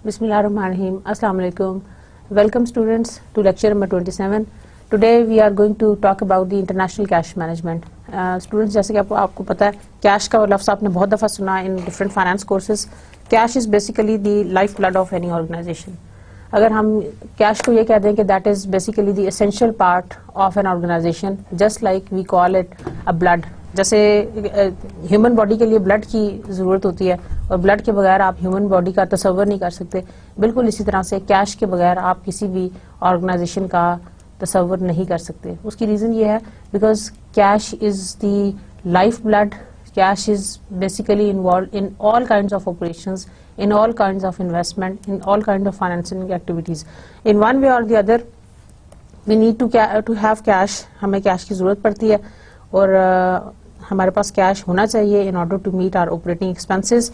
Bismillahirrahmanirrahim. Assalamu alaikum. Welcome students to lecture number 27. Today we are going to talk about the international cash management. Students, जैसे कि आपको पता है, cash का लफ्ज़ आपने बहुत दफ़ा सुना है in different finance courses. Cash is basically the lifeblood of any organization. अगर हम कैश को ये कह दें कि that is basically the essential part of an organization, just like we call it a blood. जैसे ह्यूमन बॉडी के लिए ब्लड की ज़रूरत होती है और ब्लड के बगैर आप ह्यूमन बॉडी का तस्वर नहीं कर सकते, बिल्कुल इसी तरह से कैश के बगैर आप किसी भी ऑर्गेनाइजेशन का तस्वर नहीं कर सकते. उसकी रीज़न ये है because cash is the life blood. Cash is basically involve in all kinds of operations, in all kinds of investment, in all kinds of financing activities. In one way or the other, we need to have cash. हमें cash की ज़रूरत पड़ती है और हमारे पास cash होना चाहिए in order to meet our operating expenses.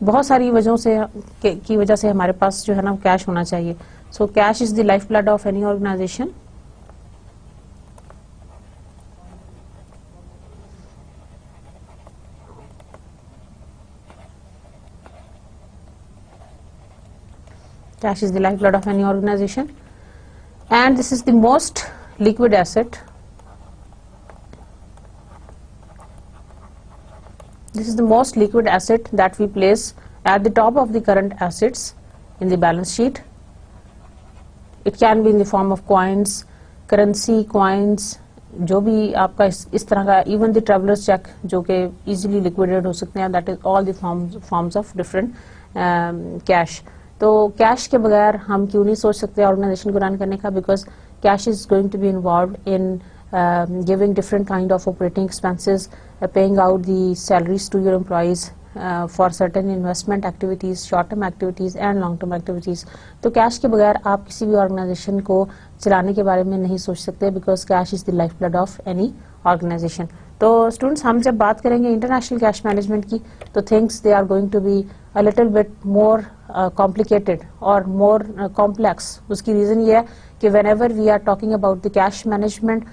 बहुत सारी वजहों से की वजह से हमारे पास जो है ना कैश होना चाहिए. So cash is the lifeblood of any organization. Cash is the lifeblood of any organization, and this is the most liquid asset. This is the most liquid asset that we place at the top of the current assets in the balance sheet. It can be in the form of coins, currency, coins, जो भी आपका इस तरह का, even the travelers check जो कि easily liquidated हो सकते हैं. That is all the forms of different cash. तो कैश के बगैर हम क्यों नहीं सोच सकते ऑर्गेनाइजेशन को रन करने का, because cash is going to be involved in giving different kind of operating expenses, paying out the salaries to your employees for certain investment activities, short term activities and long term activities. तो cash के बगैर आप किसी भी organisation को चलाने के बारे में नहीं सोच सकते, because cash is the life blood of any organisation. तो स्टूडेंट्स, हम जब बात करेंगे इंटरनेशनल कैश मैनेजमेंट की, तो things they are going to be a little bit more complicated or more complex. उसकी reason ये है कि whenever we are talking about the cash management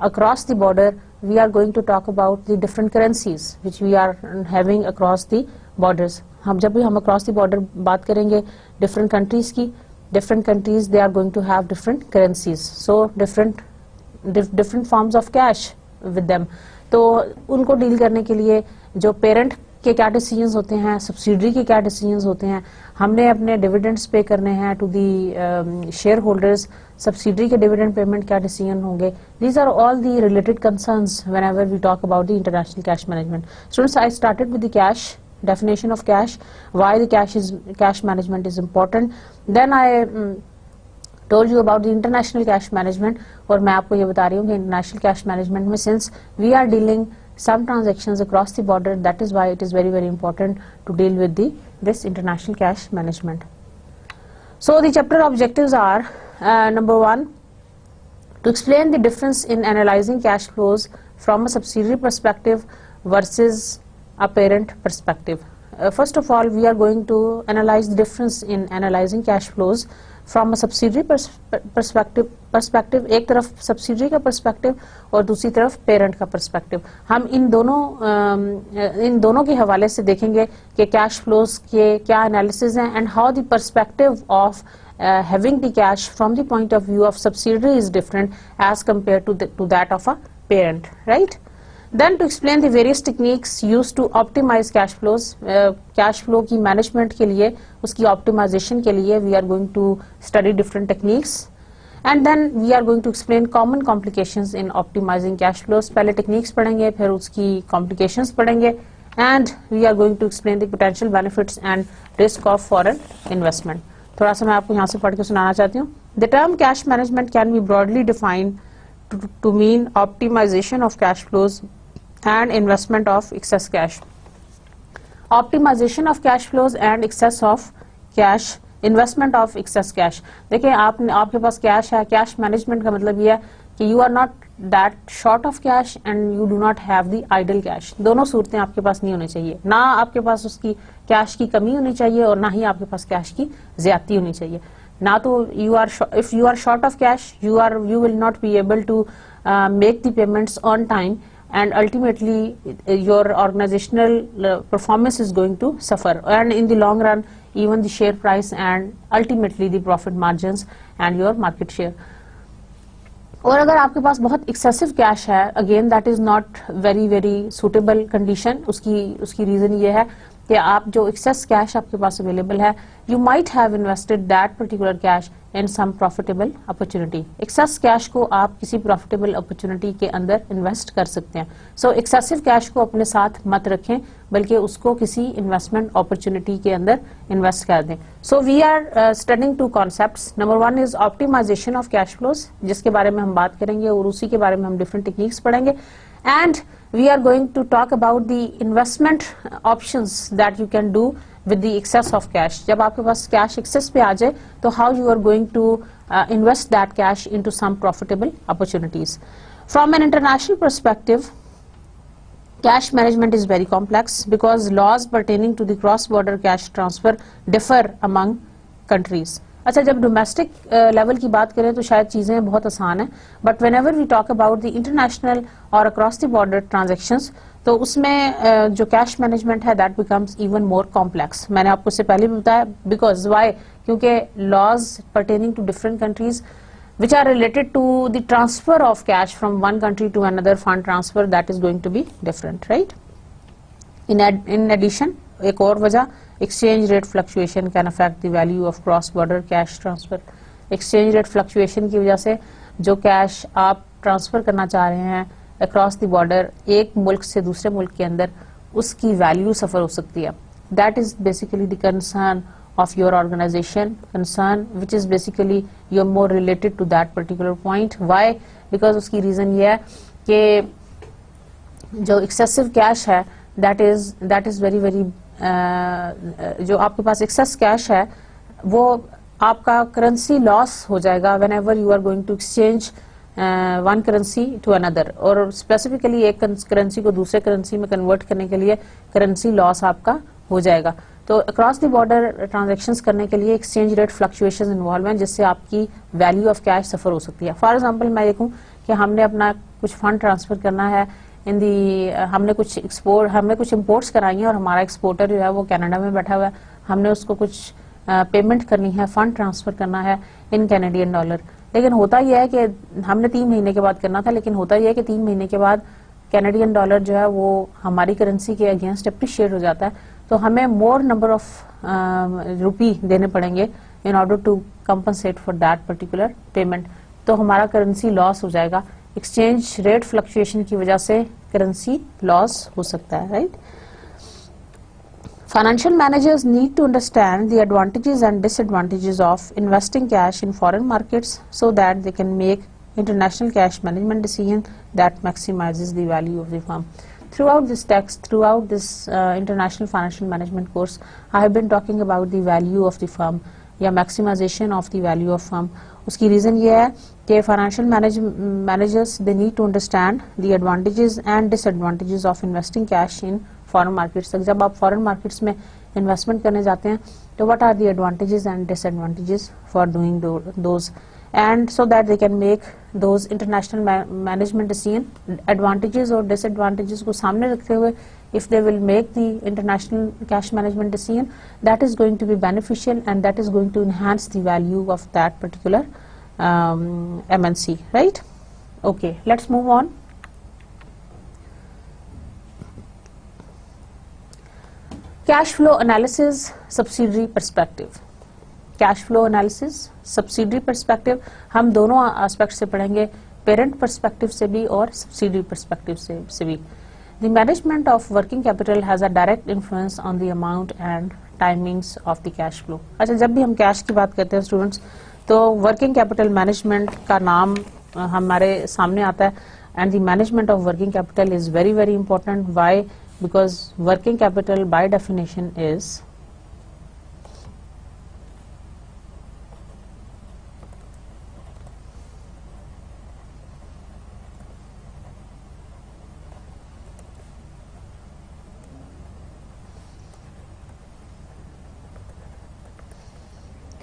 across the border, we are going to talk about the different currencies which we are having across the borders. जब भी हम across the border बात करेंगे different countries की, different countries they are going to have different currencies, so different forms of cash with them. तो उनको deal करने के लिए जो पेरेंट के क्या डिसीजंस होते हैं, सब्सिडरी के क्या डिसीजंस होते हैं, हमने अपने डिविडेंड्स पे करने हैं to the share holders, subsidiary के डिविडेंड पेमेंट क्या डिसीजन होंगे. These are all the related concerns whenever we talk about the international cash management. Students, I started with the cash, definition of cash, why the cash management is important. Then I told you about the international cash management, और मैं आपको ये बता रही हूँ कि international cash management में since we are dealing some transactions across the border, that is why it is very important to deal with this international cash management. So the chapter objectives are number 1, to explain the difference in analyzing cash flows from a subsidiary perspective versus a parent perspective. First of all, we are going to analyze the difference in analyzing cash flows from a subsidiary perspective. एक तरफ subsidiary का perspective और दूसरी तरफ parent का perspective. हम इन दोनों के हवाले से देखेंगे कि cash flows के क्या analysis हैं and how the perspective of having the cash from the point of view of subsidiary is different as compared to that of a parent, right? Then to explain the various techniques used to optimize cash flows, cash flow की management के लिए, उसकी optimization के लिए we are going to study different techniques, and then we are going to explain common complications in optimizing cash flows. पहले techniques पढ़ेंगे, फिर उसकी complications पढ़ेंगे, and we are going to explain the potential benefits and risk of foreign investment. थोड़ा सा मैं आपको यहाँ से पढ़ के सुनाना चाहती हूँ. The term cash management can be broadly defined to mean optimization of cash flows and investment of excess cash. Optimization of cash flows and excess of cash, investment of excess cash. देखिए आपके पास cash है, cash management का मतलब ये है कि you are not that short of cash and you do not have the idle cash. दोनों सूरतें आपके पास नहीं होनी चाहिए, ना आपके पास उसकी कैश की कमी होनी चाहिए और ना ही आपके पास कैश की ज्यादती होनी चाहिए. ना तो if you are short of cash, you will not be able to make the payments on time, and ultimately your organizational performance is going to suffer, and in the long run even the share price and ultimately the profit margins and your market share. और अगर आपके पास बहुत excessive cash है, again that is not very suitable condition. उसकी reason ये है कि आप जो एक्सेस कैश आपके पास अवेलेबल है, you might have invested that particular cash in some profitable opportunity. Excess cash को आप किसी प्रॉफिटेबल अपॉर्चुनिटी के अंदर इन्वेस्ट कर सकते हैं. सो एक्सेसिव कैश को अपने साथ मत रखें, बल्कि उसको किसी इन्वेस्टमेंट अपॉर्चुनिटी के अंदर इन्वेस्ट कर दें. So we are studying two concepts. Number 1 is optimisation of cash flows, जिसके बारे में हम बात करेंगे और उसी के बारे में हम डिफरेंट टेक्निक्स पढ़ेंगे. And we are going to talk about the investment options that you can do with the excess of cash. जब आपके पास कैश एक्सेस पे आ जाए तो how you are going to invest that cash into some profitable opportunities. From an international perspective, cash management is very complex because laws pertaining to the cross-border cash transfer differ among countries. अच्छा, जब domestic level की बात करें तो शायद चीज़ें बहुत आसान हैं, but whenever we talk about the international और अक्रॉस द बॉर्डर ट्रांजैक्शंस, तो उसमें जो कैश मैनेजमेंट है that becomes even more complex. मैंने आपको इससे पहले भी बताया, बिकॉज वाई, क्योंकि laws pertaining to different countries which are related to the transfer of cash from one country to another, fund transfer, that is going to be different, right? In addition, एक और वजह, exchange rate fluctuation can affect the value of cross border cash transfer. exchange rate fluctuation की वजह से जो cash आप transfer करना चाह रहे हैं अक्रॉस द बॉर्डर एक मुल्क से दूसरे मुल्क के अंदर, उसकी वैल्यू सफर हो सकती है. That is basically the concern of your organization, concern which is basically you're more related to that particular point. Why? Because उसकी reason ये है कि जो excessive cash है that is very जो आपके पास excess cash है वो आपका currency loss हो जाएगा whenever you are going to exchange one currency to another, और specifically एक currency को दूसरे currency में convert करने के लिए currency loss आपका हो जाएगा. तो अक्रॉस द बॉर्डर ट्रांजैक्शंस करने के लिए एक्सचेंज रेट फ्लक्चुएशंस इन्वॉल्व हैं, जिससे आपकी वैल्यू ऑफ कैश सफर हो सकती है. फॉर एग्जांपल मैं देखूं कि हमने अपना कुछ फंड ट्रांसफर करना है हमने कुछ इंपोर्ट्स कराई हैं और हमारा एक्सपोर्टर जो है वो कनाडा में बैठा हुआ है, हमने उसको कुछ पेमेंट करनी है, फंड ट्रांसफर करना है इन कैनेडियन डॉलर. लेकिन होता यह है कि हमने 3 महीने के बाद करना था, लेकिन होता यह है कि 3 महीने के बाद कैनेडियन डॉलर जो है वो हमारी करेंसी के अगेंस्ट अप्रिशिएट हो जाता है, तो हमें मोर नंबर ऑफ रुपी देने पड़ेंगे in order to compensate for that particular payment. तो हमारा करेंसी लॉस हो जाएगा. एक्सचेंज रेट फ्लक्चुएशन की वजह से करेंसी लॉस हो सकता है, right? Financial managers need to understand the advantages and disadvantages of investing cash in foreign markets so that they can make international cash management decision that maximizes the value of the firm. Throughout this text, throughout this international financial management course, I have been talking about the value of the firm या maximization of the value of firm. उसकी reason ये है कि financial managers they need to understand the advantages and disadvantages of investing cash in foreign markets. तक जब आप foreign markets में investment करने जाते हैं तो what are the advantages and disadvantages for doing those, and so that they can make those international management decision. Advantages और disadvantages को सामने रखते हुए if they will make the international cash management decision, that is going to be beneficial and that is going to enhance the value of that particular MNC, right? Okay, let's move on. Cash flow analysis, subsidiary perspective. Cash flow analysis, subsidiary perspective, हम दोनों aspect से पढ़ेंगे, parent perspective से भी और subsidiary perspective से भी. The management of working capital has a direct influence on the amount and timings of the cash flow. अच्छा, जब भी हम कैश की बात करते हैं स्टूडेंट्स, तो वर्किंग कैपिटल मैनेजमेंट का नाम हमारे सामने आता है, and the management of working capital is very important. Why? Because working capital by definition is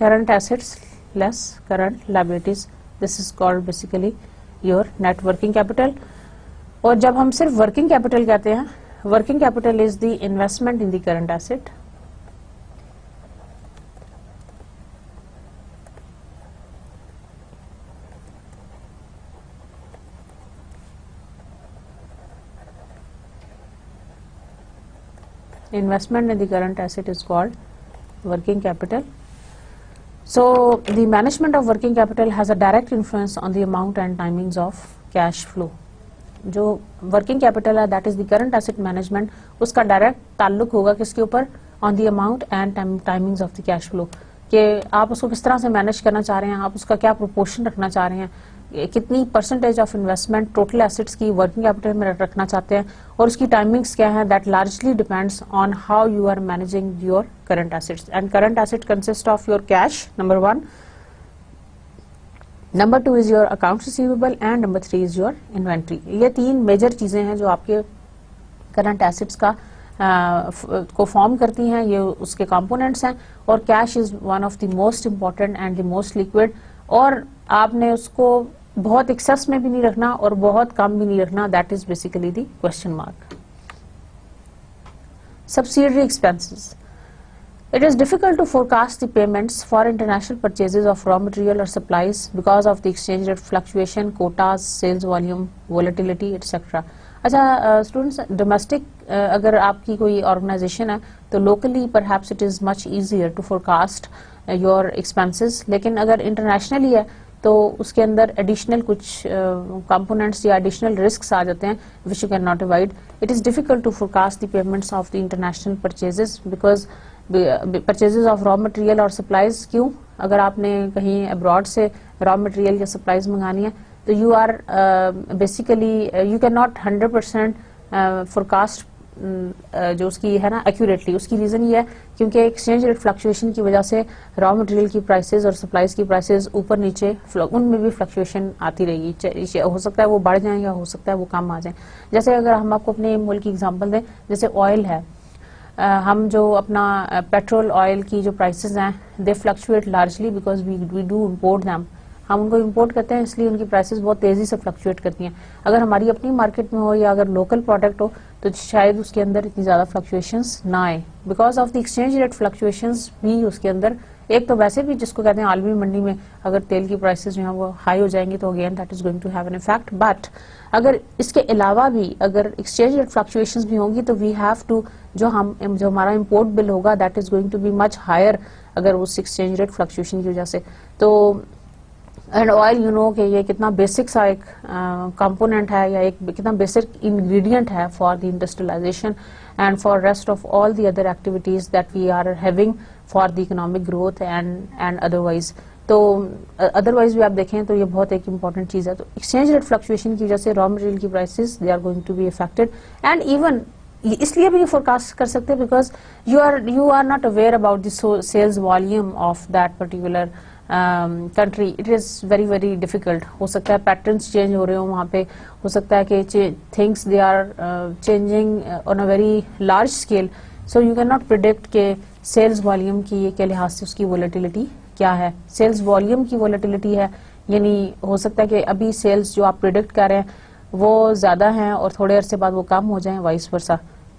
current assets less current liabilities. This is called basically your net working capital. और जब हम सिर्फ वर्किंग कैपिटल कहते हैं, working capital is the investment in the current asset. Investment in the current asset is called working capital. So the management of working capital has a direct influence on the amount and timings of cash flow. जो working capital है that is the current asset management, उसका direct ताल्लुक होगा किसके ऊपर, on the amount and timings of the cash flow, कि आप उसको किस तरह से मैनेज करना चाह रहे हैं, आप उसका क्या प्रोपोर्शन रखना चाह रहे हैं, कितनी percentage of investment total assets की वर्किंग कैपिटल में रखना चाहते हैं, और उसकी टाइमिंग्स क्या है. That largely depends on how you are managing your current assets. And current asset consist of your cash, number 1, number 2 is your accounts receivable and number 3 is your inventory. ये 3 major चीजें हैं जो आपके current assets का को form करती हैं, ये उसके कंपोनेंट्स हैं. और cash is one of the most important and the most liquid, और आपने उसको बहुत एक्सेस में भी नहीं रखना और बहुत कम भी नहीं रखना. That is basically the question mark. Subsidiary expenses. It is difficult to forecast the payments for international purchases of raw material or supplies because of the exchange rate fluctuation, quotas, sales volume, volatility, etc. अच्छा students, domestic अगर आपकी कोई organisation है तो locally perhaps it is much easier to forecast your expenses, लेकिन अगर internationally है तो उसके अंदर एडिशनल कुछ कंपोनेंट्स या एडिशनल रिस्क्स आ जाते हैं which you can not avoid. It is difficult to forecast the payments of the international purchases because purchases of raw material और सप्लाईज. क्यों? अगर आपने कहीं अब्रॉड से रॉ मटेरियल या सप्लाईज मंगानी है तो you are basically you can not 100% forecast जो उसकी है ना एक्यूरेटली. उसकी रीजन ये है क्योंकि एक्सचेंज रेट फ्लक्चुएशन की वजह से रॉ मटेरियल की प्राइसेस और सप्लाईज की प्राइसेस ऊपर नीचे उनमें भी फ्लक्चुएशन आती रहेगी. हो सकता है वो बढ़ जाए या हो सकता है वो कम आ जाए. जैसे अगर हम आपको अपने मुल्क की एग्जांपल दें, जैसे ऑयल है, हम जो अपना पेट्रोल ऑयल की जो प्राइसेस हैं they fluctuate largely because we do import them. हम उनको इम्पोर्ट करते हैं इसलिए उनकी प्राइसेस बहुत तेजी से फ्लक्चुएट करती हैं. अगर हमारी अपनी मार्केट में हो या अगर लोकल प्रोडक्ट हो तो शायद उसके अंदर इतनी ज्यादा फ्लक्चुएशंस ना आए because of the exchange rate fluctuations भी उसके अंदर. एक तो वैसे भी जिसको कहते हैं आलमी मंडी में अगर तेल की प्राइसेस जो है वो हाई हो जाएंगी तो again that is going to have an effect. But अगर इसके अलावा भी अगर एक्सचेंज रेट फ्लक्चुएशंस भी होंगी तो वी हैव टू जो हमारा इम्पोर्ट बिल होगा that is going to be much higher अगर उस एक्सचेंज रेट फ्लक्चुएशन की वजह से. तो एंड ऑयल यू नो कि ये कितना बेसिक सा एक कंपोनेंट है या एक कितना बेसिक इंग्रेडिएंट है for the industrialisation and for rest of all the other activities that we are having for the economic growth and otherwise. तो अदरवाइज भी आप देखें तो ये बहुत एक इंपॉर्टेंट चीज है. तो एक्सचेंज रेट फ्लक्चुएशन की वजह से रॉ मटेरियल की prices they are going to be affected. And even इसलिए भी फोरकास्ट कर सकते हैं because you are not aware about the sales volume of that particular country. It is very very difficult. हो सकता है पैटर्न्स चेंज हो रहे हो वहाँ पे, हो सकता है कि things they are changing on a very large scale. So you can not predict के सेल्स वॉल्यूम की के लिहाज से उसकी वोलेटिलिटी क्या है. सेल्स वॉल्यूम की वोलेटिलिटी है यानी हो सकता है कि अभी सेल्स जो आप प्रिडिक्ट कर रहे हैं वो ज्यादा हैं और थोड़े अरसे बाद वो कम हो जाएं, वाइस वर्सा,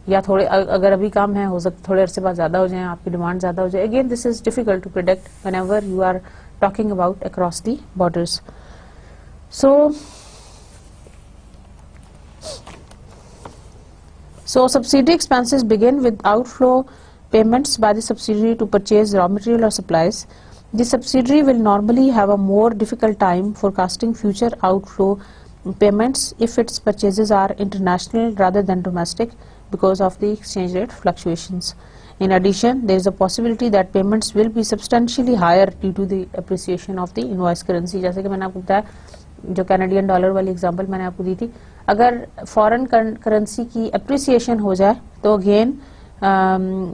या थोड़े अगर अभी कम है हो सकता है थोड़े अरसे बाद ज्यादा हो जाए, आपकी डिमांड ज्यादा हो जाए. Again this is difficult to predict whenever you are talking about across the borders. So subsidiary expenses begin with outflow payments by the subsidiary to purchase raw material or supplies. The subsidiary will normally have a more difficult time forecasting future outflow payments if its purchases are international rather than domestic because of the exchange rate fluctuations. In addition, there is a possibility that payments will be substantially higher due to the appreciation of the invoice currency. जैसे कि मैंने आपको बताया जो Canadian dollar वाली example मैंने आपको दी थी, अगर फॉरेन करेंसी की अप्रिसिएशन हो जाए तो अगेन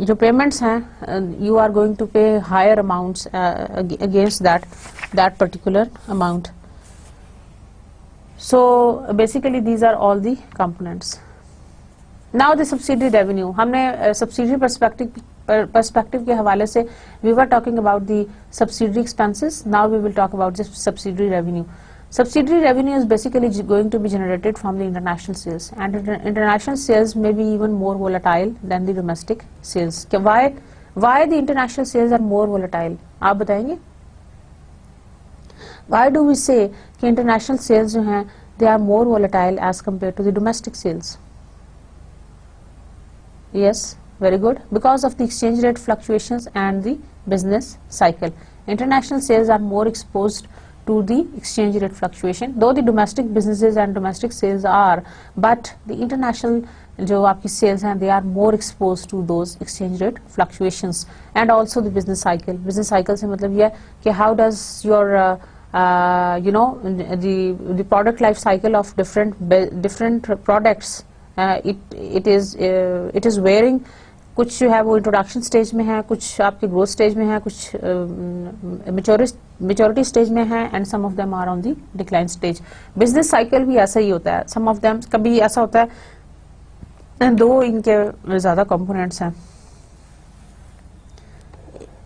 जो पेमेंट्स हैं you are going to pay higher amounts against that particular amount. So basically these are all the components. Now the subsidy revenue. हमने सब्सिडी पर्सपेक्टिव के हवाले से we were talking about the subsidiary expenses, now we will talk about the subsidiary revenue. Subsidiary revenue is basically going to be generated from the international sales, and international sales may be even more volatile than the domestic sales. Why the international sales are more volatile? आप बताएंगे? Why do we say कि international sales जो हैं they are more volatile as compared to the domestic sales? Yes, very good. Because of the exchange rate fluctuations and the business cycle. International sales are more exposed to the exchange rate fluctuation, though the domestic businesses and domestic sales are, but the international जो आपकी sales हैं they are more exposed to those exchange rate fluctuations, and also the business cycle. Business cycle से मतलब ये कि how does your you know the product life cycle of different products it is varying. कुछ जो है वो introduction stage में है, कुछ आपके ग्रोथ स्टेज में है, कुछ मेच्योरिटी स्टेज में है, and some of them are on the decline stage. Business cycle भी ऐसा ही होता है. सम ऑफ देम कभी ऐसा होता है, दो इनके ज्यादा कंपोनेंट्स हैं,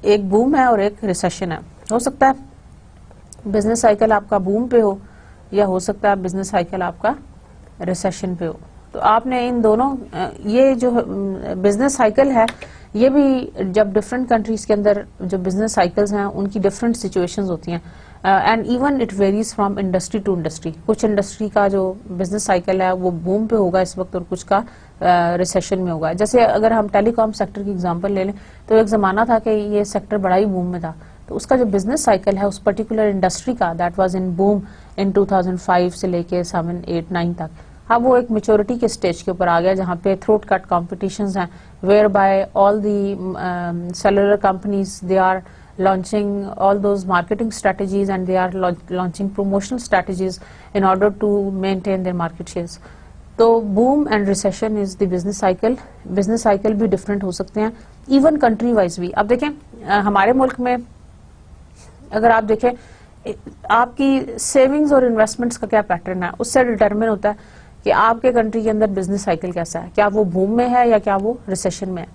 एक बूम है और एक रिसेशन है. हो सकता है बिजनेस साइकिल आपका बूम पे हो, या हो सकता है बिजनेस साइकिल आपका रिसेशन पे हो. तो आपने इन दोनों ये जो बिजनेस साइकिल है ये भी जब डिफरेंट कंट्रीज के अंदर जो बिजनेस साइकिल्स हैं उनकी डिफरेंट सिचुएशंस होती हैं, and even it varies from industry to industry. कुछ इंडस्ट्री का जो बिजनेस साइकिल है वो बूम पे होगा इस वक्त और कुछ का रिसेशन में होगा. जैसे अगर हम टेलीकॉम सेक्टर की एग्जांपल ले लें तो एक जमाना था कि ये सेक्टर बड़ा ही बूम में था, तो उसका जो बिजनेस साइकिल है उस पर्टिकुलर इंडस्ट्री का that was in boom in 2005 से लेके 7, 8, 9 तक. अब वो एक मेच्योरिटी के स्टेज के ऊपर आ गया जहाँ पे थ्रोट कट कॉम्पिटिशंस हैं, where by all the cellular companies they are launching all those marketing strategies and they are launching promotional strategies in order to maintain their market shares. तो boom and recession is the business cycle. business cycle भी different हो सकते हैं even country wise भी. अब देखें हमारे मुल्क में अगर आप देखें आपकी सेविंग्स और इन्वेस्टमेंट्स का क्या पैटर्न है, उससे डिटरमिन होता है कि आपके कंट्री के अंदर बिजनेस साइकिल कैसा है, क्या वो बूम में है या क्या वो रिसेशन में है,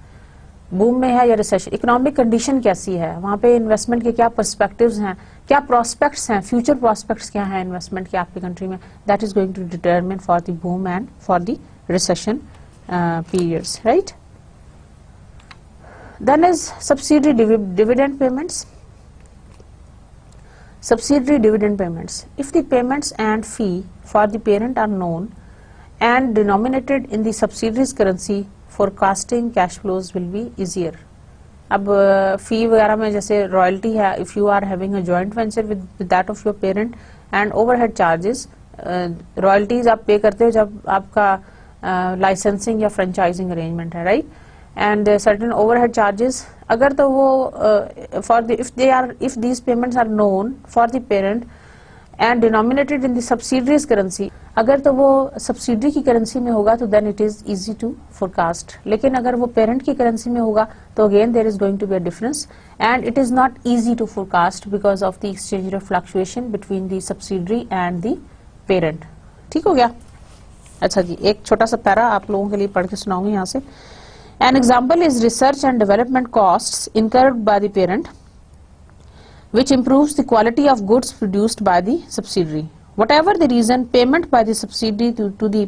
बूम में है या रिसेशन, इकोनॉमिक कंडीशन कैसी है, वहाँ पे इन्वेस्टमेंट के क्या पर्सपेक्टिव्स हैं, क्या प्रोस्पेक्ट्स हैं, फ्यूचर प्रोस्पेक्ट्स क्या हैं इन्वेस्टमेंट के आपकी कंट्री में. That is going to determine for the boom and for the recession periods, right. Then is subsidiary dividend payments. Subsidiary dividend payments. If the payments and fee for the parent are known and denominated in the subsidiary's currency, forecasting cash flows will be easier. अब fee वगैरह में जैसे royalty है, if you are having a joint venture with that of your parent and overhead charges, royalties आप pay करते हो जब आपका licensing या franchising arrangement है, right? And certain overhead charges अगर तो वो for the if these payments are known for the parent and denominated in the subsidiary's currency, अगर तो वो subsidiary की currency में होगा तो then it is easy to forecast. लेकिन अगर वो parent की currency में होगा तो again there is going to be a difference and it is not easy to forecast because of the exchange rate fluctuation between the subsidiary and the parent. ठीक हो गया. अच्छा जी, एक छोटा सा पैरा आप लोगों के लिए पढ़ के सुनाऊंगी यहाँ से. An example is research and development costs incurred by the parent, which improves the quality of goods produced by the subsidiary. Whatever the reason, payment by the subsidiary to the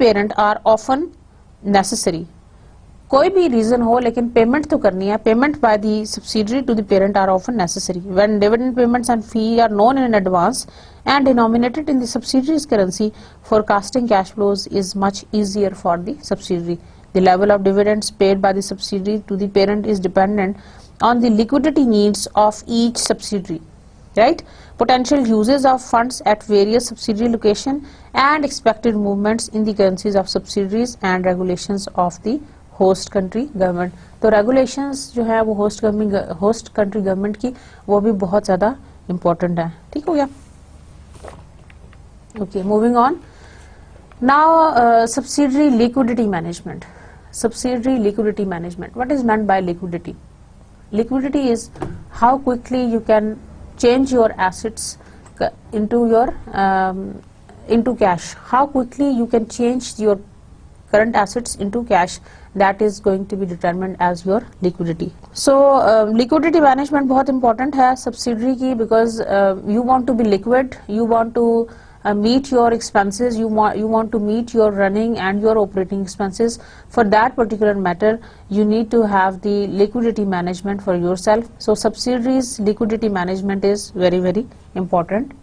parent are often necessary. कोई भी reason हो लेकिन payment तो करनी है. Payment by the subsidiary to the parent are often necessary. When dividend payments and fee are known in advance and denominated in the subsidiary's currency, forecasting cash flows is much easier for the subsidiary. The level of dividends paid by the subsidiary to the parent is dependent on the liquidity needs of each subsidiary, right? Potential uses of funds at various subsidiary location and expected movements in the currencies of subsidiaries and regulations of the host country government. तो regulations जो है वो host country government की वो भी बहुत ज़्यादा important है. ठीक हो गया. Okay, moving on. Now, subsidiary liquidity management. Subsidiary liquidity management. What is meant by liquidity? Liquidity is how quickly you can change your assets into your into cash. How quickly you can change your current assets into cash, that is going to be determined as your liquidity. So liquidity management बहुत important है subsidiary की, because you want to be liquid, you want to meet your expenses, you want to meet your running and your operating expenses. For that particular matter, you need to have the liquidity management for yourself. So subsidiaries liquidity management is very, very important.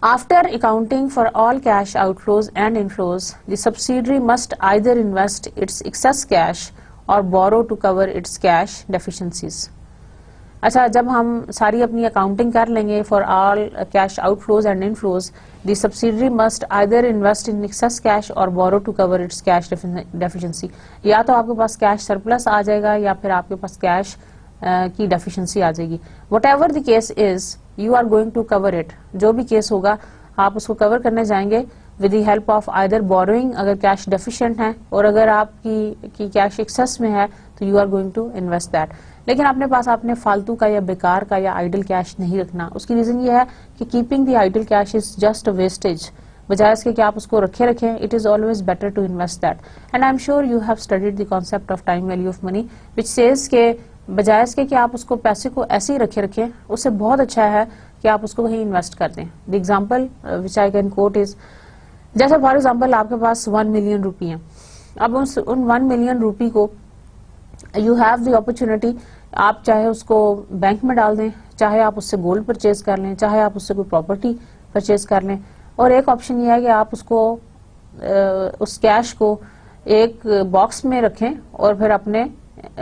After accounting for all cash outflows and inflows, the subsidiary must either invest its excess cash or borrow to cover its cash deficiencies. अच्छा, जब हम सारी अपनी accounting कर लेंगे for all cash outflows and inflows, the subsidiary must either invest in excess cash और borrow to cover its cash deficiency. या तो आपके पास कैश सरप्लस आ जाएगा या फिर आपके पास कैश की डेफिशिएंसी आ जाएगी. Whatever the case is, you are going to cover it. जो भी केस होगा आप उसको कवर करने जाएंगे with the help of either borrowing अगर कैश डेफिशिएंट है, और अगर आपकी कैश एक्सेस में है तो you are going to invest that. लेकिन अपने पास आपने फालतू का या बेकार का या आइडल कैश नहीं रखना. उसकी रीजन ये है कि keeping the idle cash is just a wastage. बजाय इसके कि आप उसको रखें, it is always better to invest that. And I am sure you have studied the concept of time value of money, which says के बजाय इसके कि आप उसको पैसे को ऐसे ही रखें, उससे बहुत अच्छा है कि आप उसको कहीं इन्वेस्ट कर दें. The example which I can coat is, जैसे फॉर एग्जाम्पल आपके पास 1 मिलियन रुपी है. अब उन 1 मिलियन रुपी को यू हैव द अपॉर्चुनिटी, आप चाहे उसको बैंक में डाल दें, चाहे आप उससे गोल्ड परचेज कर लें, चाहे आप उससे कोई प्रॉपर्टी परचेज कर लें, और एक ऑप्शन ये है कि आप उसको उस कैश को एक बॉक्स में रखें और फिर अपने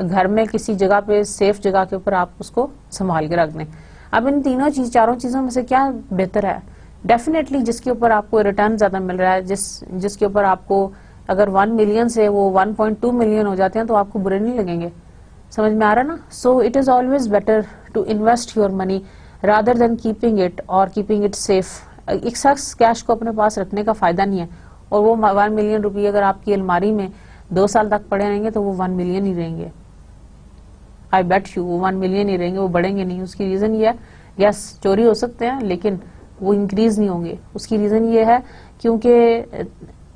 घर में किसी जगह पे सेफ जगह के ऊपर आप उसको संभाल के रख दें. अब इन चारों चीजों में से क्या बेहतर है? डेफिनेटली जिसके ऊपर आपको रिटर्न ज्यादा मिल रहा है, जिसके ऊपर आपको अगर 1 मिलियन से वो 1.2 मिलियन हो जाते हैं तो आपको बुरे नहीं लगेंगे. समझ में आ रहा ना? So it is always better to invest your money rather than keeping it और keeping it safe. Excess cash को अपने पास रखने का फायदा नहीं है, और वो 1 मिलियन रुपये अगर आपकी अलमारी में 2 साल तक पड़े रहेंगे तो वो 1 मिलियन ही रहेंगे. आई बेट यू वो 1 मिलियन ही रहेंगे, वो बढ़ेंगे नहीं. उसकी रीजन ये है, यस चोरी हो सकते हैं लेकिन वो इंक्रीज नहीं होंगे. उसकी रीजन ये है क्योंकि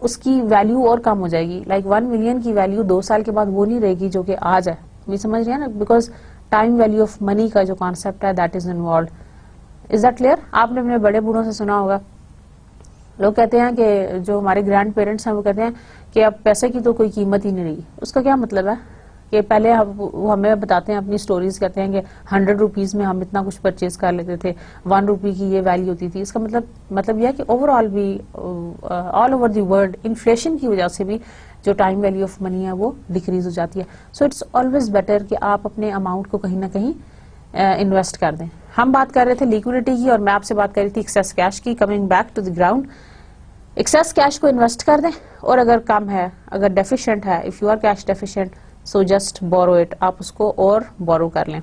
उसकी वैल्यू और कम हो जाएगी. लाइक 1 मिलियन की वैल्यू 2 साल के बाद वो नहीं रहेगी जो कि आज है. ये समझ रहे हैं ना? Because time value of money का जो कॉन्सेप्ट है that is involve. Is that clear? आपने अपने बड़े बूढ़ों से सुना होगा, लोग कहते हैं कि जो हमारे ग्रैंड पेरेंट्स हैं वो कहते हैं कि अब पैसे की तो कोई कीमत ही नहीं रही. उसका क्या मतलब है कि पहले वो हमें बताते हैं अपनी स्टोरीज, कहते हैं कि 100 रुपीज में हम इतना कुछ परचेज कर लेते थे, 1 रुपी की ये वैल्यू होती थी. इसका मतलब यह है कि ओवरऑल भी all over the world inflation की वजह से भी जो टाइम वैल्यू ऑफ मनी है वो डिक्रीज हो जाती है. सो इट्स ऑलवेज बेटर कि आप अपने अमाउंट को कहीं ना कहीं इन्वेस्ट कर दें. हम बात कर रहे थे लिक्विडिटी की और मैं आपसे बात कर रही थी एक्सेस कैश की. Coming back to the ground, excess cash को इन्वेस्ट कर दें, और अगर कम है, अगर डेफिशिएंट है, if you are cash deficient, so just borrow it, आप उसको और बोरो कर लें.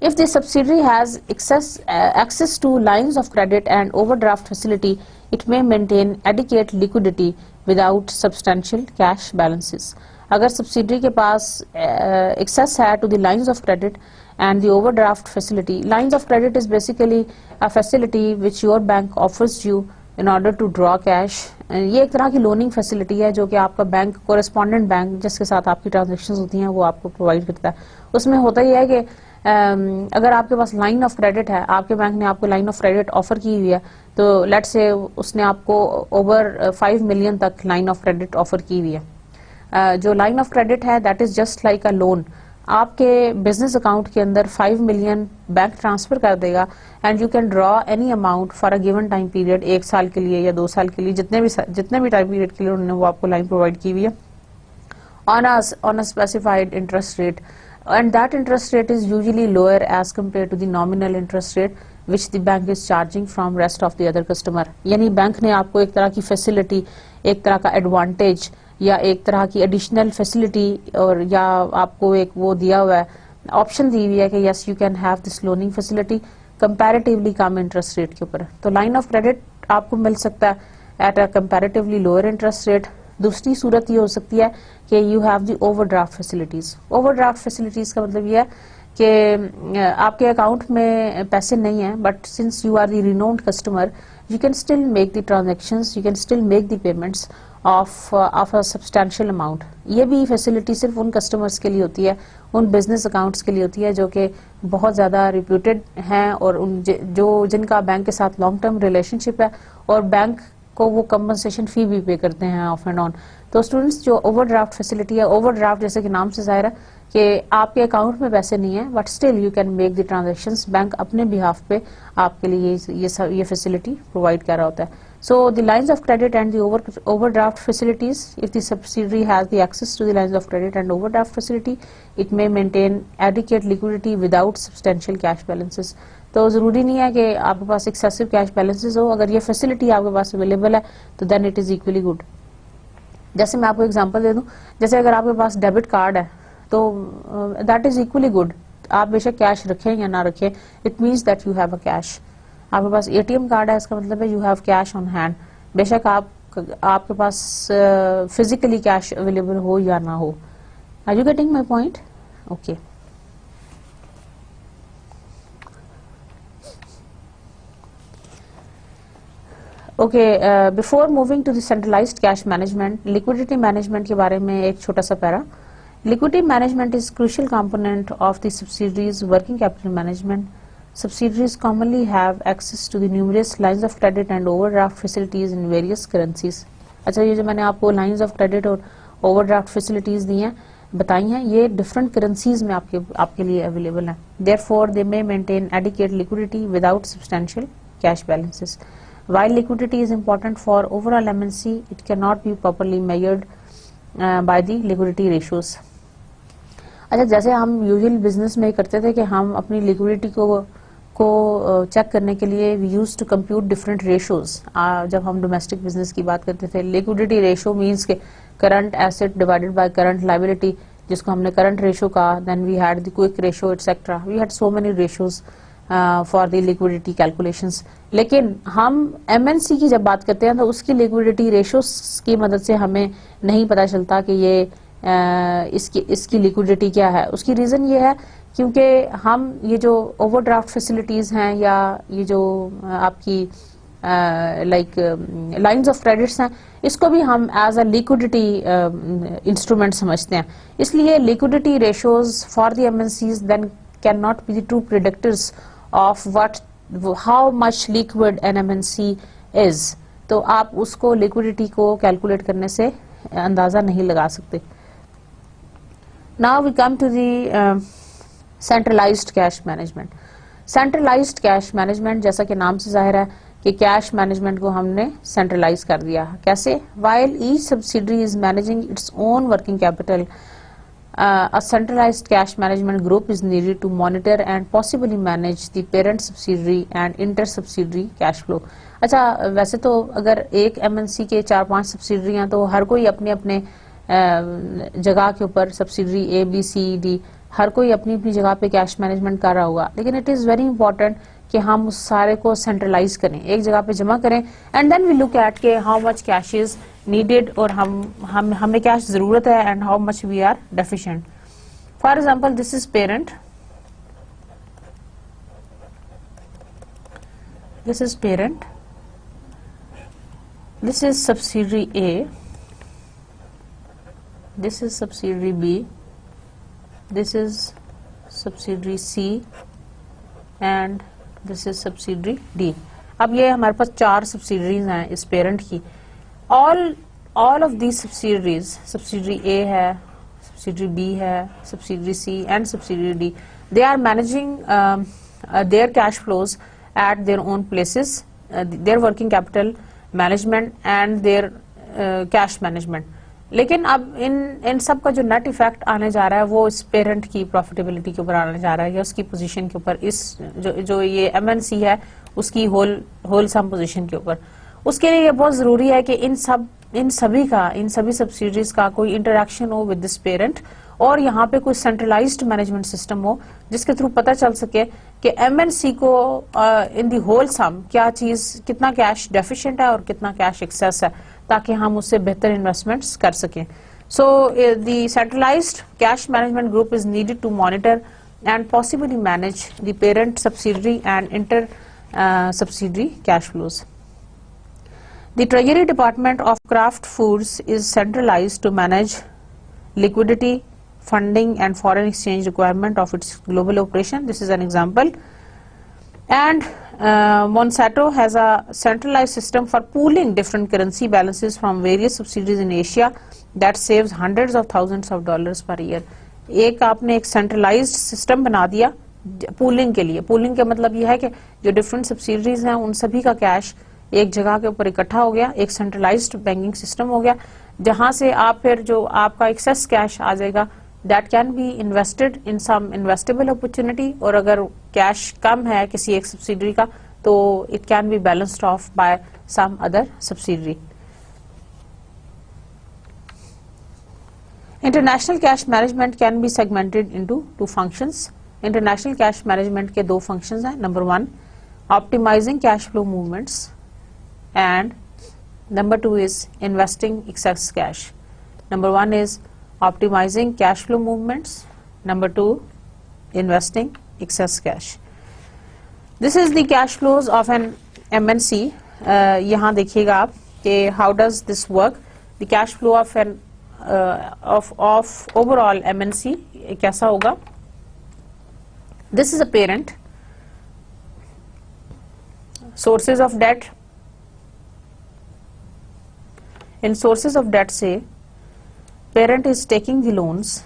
If the subsidiary has access to lines of credit and overdraft facility, it may maintain adequate liquidity without substantial cash balances. अगर subsidiary के पास access है to the lines of credit and the overdraft facility. Lines of credit is basically a facility which your bank offers you in order to draw cash. ये एक तरह की loaning facility है जो कि आपका बैंक, कोरेस्पोंडेंट बैंक जिसके साथ आपकी ट्रांजेक्शन्स होती हैं, वो आपको प्रोवाइड करता है. उसमें होता ही है कि अगर आपके पास लाइन ऑफ क्रेडिट है, आपके बैंक ने आपको लाइन ऑफ क्रेडिट ऑफर की हुई है, तो लेट्स से उसने आपको ओवर 5 मिलियन तक लाइन ऑफ क्रेडिट ऑफर की हुई है. जो लाइन ऑफ क्रेडिट है that is just like a loan. आपके बिजनेस अकाउंट के अंदर 5 मिलियन बैंक ट्रांसफर कर देगा and you can draw any amount for a given time period, 1 साल के लिए या 2 साल के लिए, जितने भी टाइम पीरियड के लिए उन्होंने वो आपको लाइन प्रोवाइड की हुई है, on a specified interest rate. And that interest rate is usually lower as compared to the nominal interest rate which the bank is charging from rest of the other customer. यानी bank ने आपको एक तरह की facility, एक तरह का advantage या एक तरह की एडिशनल फैसिलिटी और या आपको एक वो दिया हुआ है, ऑप्शन दी हुई है कि yes you can have this loaning facility comparatively come interest rate के ऊपर. तो लाइन ऑफ क्रेडिट आपको मिल सकता है at a comparatively lower interest rate. दूसरी सूरत ये हो सकती है कि you have the overdraft facilities. Overdraft facilities का मतलब ये है कि आपके अकाउंट में पैसे नहीं है, but since you are the renowned customer you can still make the transactions, you can still make the payments of a substantial amount. ये भी फैसिलिटी सिर्फ उन कस्टमर्स के लिए होती है, उन बिजनेस अकाउंट्स के लिए होती है जो कि बहुत ज़्यादा रिप्यूटेड हैं और उन जो जिनका बैंक के साथ लॉन्ग टर्म रिलेशनशिप है और बैंक को वो कंपनसेशन फी भी पे करते हैं ऑफ एंड ऑन. तो स्टूडेंट्स, जो ओवरड्राफ्ट फैसिलिटी है, ओवरड्राफ्ट जैसे कि नाम से जाहिर है कि आपके अकाउंट में पैसे नहीं है but still you can make the transactions. Bank अपने बिहाफ पे आपके लिए ये फैसिलिटी प्रोवाइड कर रहा होता है. So the lines of credit and the overdraft facilities, if the subsidiary has the access to the lines of credit and overdraft facility, it may maintain adequate liquidity without substantial cash balances. तो ज़रूरी नहीं है कि आपके पास excessive cash balances हो, अगर ये facility आपके पास available है तो then it is equally good. जैसे मैं आपको एग्जांपल दे दूं, जैसे अगर आपके पास डेबिट कार्ड है तो that is equally good. आप बेशक कैश रखें या ना रखें, it means that you have a cash. आपके पास एटीएम कार्ड है, इसका मतलब है you have cash on hand. बेशक आपके पास फिजिकली कैश अवेलेबल हो या ना हो. Are you getting my point? Okay. Okay, before moving to the centralised cash management, liquidity management के बारे में एक छोटा सा para. Liquidity management is crucial component of the subsidies working capital management. Subsidiaries commonly have access to the numerous lines of credit and overdraft facilities in various currencies. अच्छा, ये जो मैंने आपको lines of credit और overdraft facilities दी हैं, बताई हैं, ये different currencies में आपके लिए available हैं. Therefore, they may maintain adequate liquidity without substantial cash balances. While liquidity is important for overall MNC, it cannot be properly measured by the liquidity ratios. अच्छा, जैसे हम यूजुअल बिजनेस में करते थे कि हम अपनी लिक्विडिटी को चेक करने के लिए we use to compute different ratios. जब हम डोमेस्टिक बिजनेस की बात करते थे, लिक्विडिटी रेशो मींस के current asset divided by current liability, जिसको हमने करंट रेशो कहा. Then we had the quick ratio etcetera. We had so many ratios for the liquidity calculations. लेकिन हम एमएनसी की जब बात करते हैं तो उसकी लिक्विडिटी रेशोज की मदद से हमें नहीं पता चलता कि ये इसकी लिक्विडिटी क्या है. उसकी रीजन ये है क्योंकि हम ये जो ओवरड्राफ्ट फैसिलिटीज हैं या ये जो आपकी लाइक लाइंस ऑफ क्रेडिट्स हैं, इसको भी हम एज अ लिक्विडिटी इंस्ट्रूमेंट समझते हैं. इसलिए liquidity ratios for the MNCs then can not be the true predictors of how much liquid an MNC is. तो आप उसको लिक्विडिटी को कैलकुलेट करने से अंदाजा नहीं लगा सकते. Now we come to the centralized cash management. Centralized cash management, जैसा कि नाम से जाहिर है कि कैश मैनेजमेंट को हमने सेंट्रलाइज कर दिया. कैसे? While each subsidiary is managing its own working capital, a centralized cash management group is needed to monitor and possibly manage the parent subsidiary and inter-subsidiary cash flow. अच्छा, वैसे तो अगर एक एमएनसी के 4-5 सब्सिडरी हैं तो हर कोई अपने अपने जगह के ऊपर subsidiary A B C D हर कोई अपनी अपनी जगह पे कैश मैनेजमेंट कर रहा होगा. लेकिन इट इज़ वेरी इंपॉर्टेंट कि हम उस सारे को सेंट्रलाइज करें, एक जगह पे जमा करें. And then we look at के how much cash is needed और हमें कैश जरूरत है and how much we are deficient. For example, this is parent, this is parent, this is subsidiary A, this is subsidiary B, this is subsidiary C and this is subsidiary D. अब ये हमारे पास 4 subsidiaries हैं इस parent की. all of these subsidiaries, subsidiary A है, subsidiary B है, subsidiary C and subsidiary D, they are managing their cash flows at their own places, their working capital management and their cash management. लेकिन अब इन सब का जो net effect आने जा रहा है वो इस पेरेंट की प्रॉफिटेबिलिटी के ऊपर आने जा रहा है या उसकी पोजीशन के ऊपर, इस जो ये एमएनसी है उसकी होल सम पोजीशन के ऊपर. उसके लिए ये बहुत जरूरी है कि इन सभी सब्सिडीज का कोई इंटरेक्शन हो विद दिस पेरेंट और यहाँ पे कोई सेंट्रलाइज्ड मैनेजमेंट सिस्टम हो जिसके थ्रू पता चल सके कि एमएनसी को इन दी होल सम क्या चीज, कितना कैश डेफिशिएंट है और कितना कैश एक्सेस है, ताकि हम उससे बेहतर इन्वेस्टमेंट्स कर सकें. So the centralised cash management group is needed to monitor and possibly manage the parent subsidiary and inter subsidiary cash flows. The Treasury Department of Kraft Foods is centralized to manage liquidity, funding and foreign exchange requirement of its global operation. This is an example. And Monsanto has a centralized system for pooling different currency balances from various subsidiaries in Asia that saves hundreds of thousands of dollars per year. एक आपने एक centralized system बना दिया pooling के लिए. Pooling का मतलब यह है कि जो different subsidiaries हैं उन सभी का cash एक जगह के ऊपर इकट्ठा हो गया, एक centralized banking system हो गया, जहां से आप फिर जो आपका excess cash आ जाएगा that can be invested in some investable opportunity, और अगर कैश कम है किसी एक सब्सिडरी का तो it can be balanced off by some other subsidiary. International cash management can be segmented into two functions. International cash management के दो functions हैं. Number one, optimizing cash flow movements, and number two is investing excess cash. Number one is optimizing cash flow movements, number two investing excess cash. This is the cash flows of an MNC. यहाँ देखिएगा आप कि how does this work. The cash flow of an of overall MNC कैसा होगा. This is a parent. Sources of debt. In sources of debt say parent is taking the loans,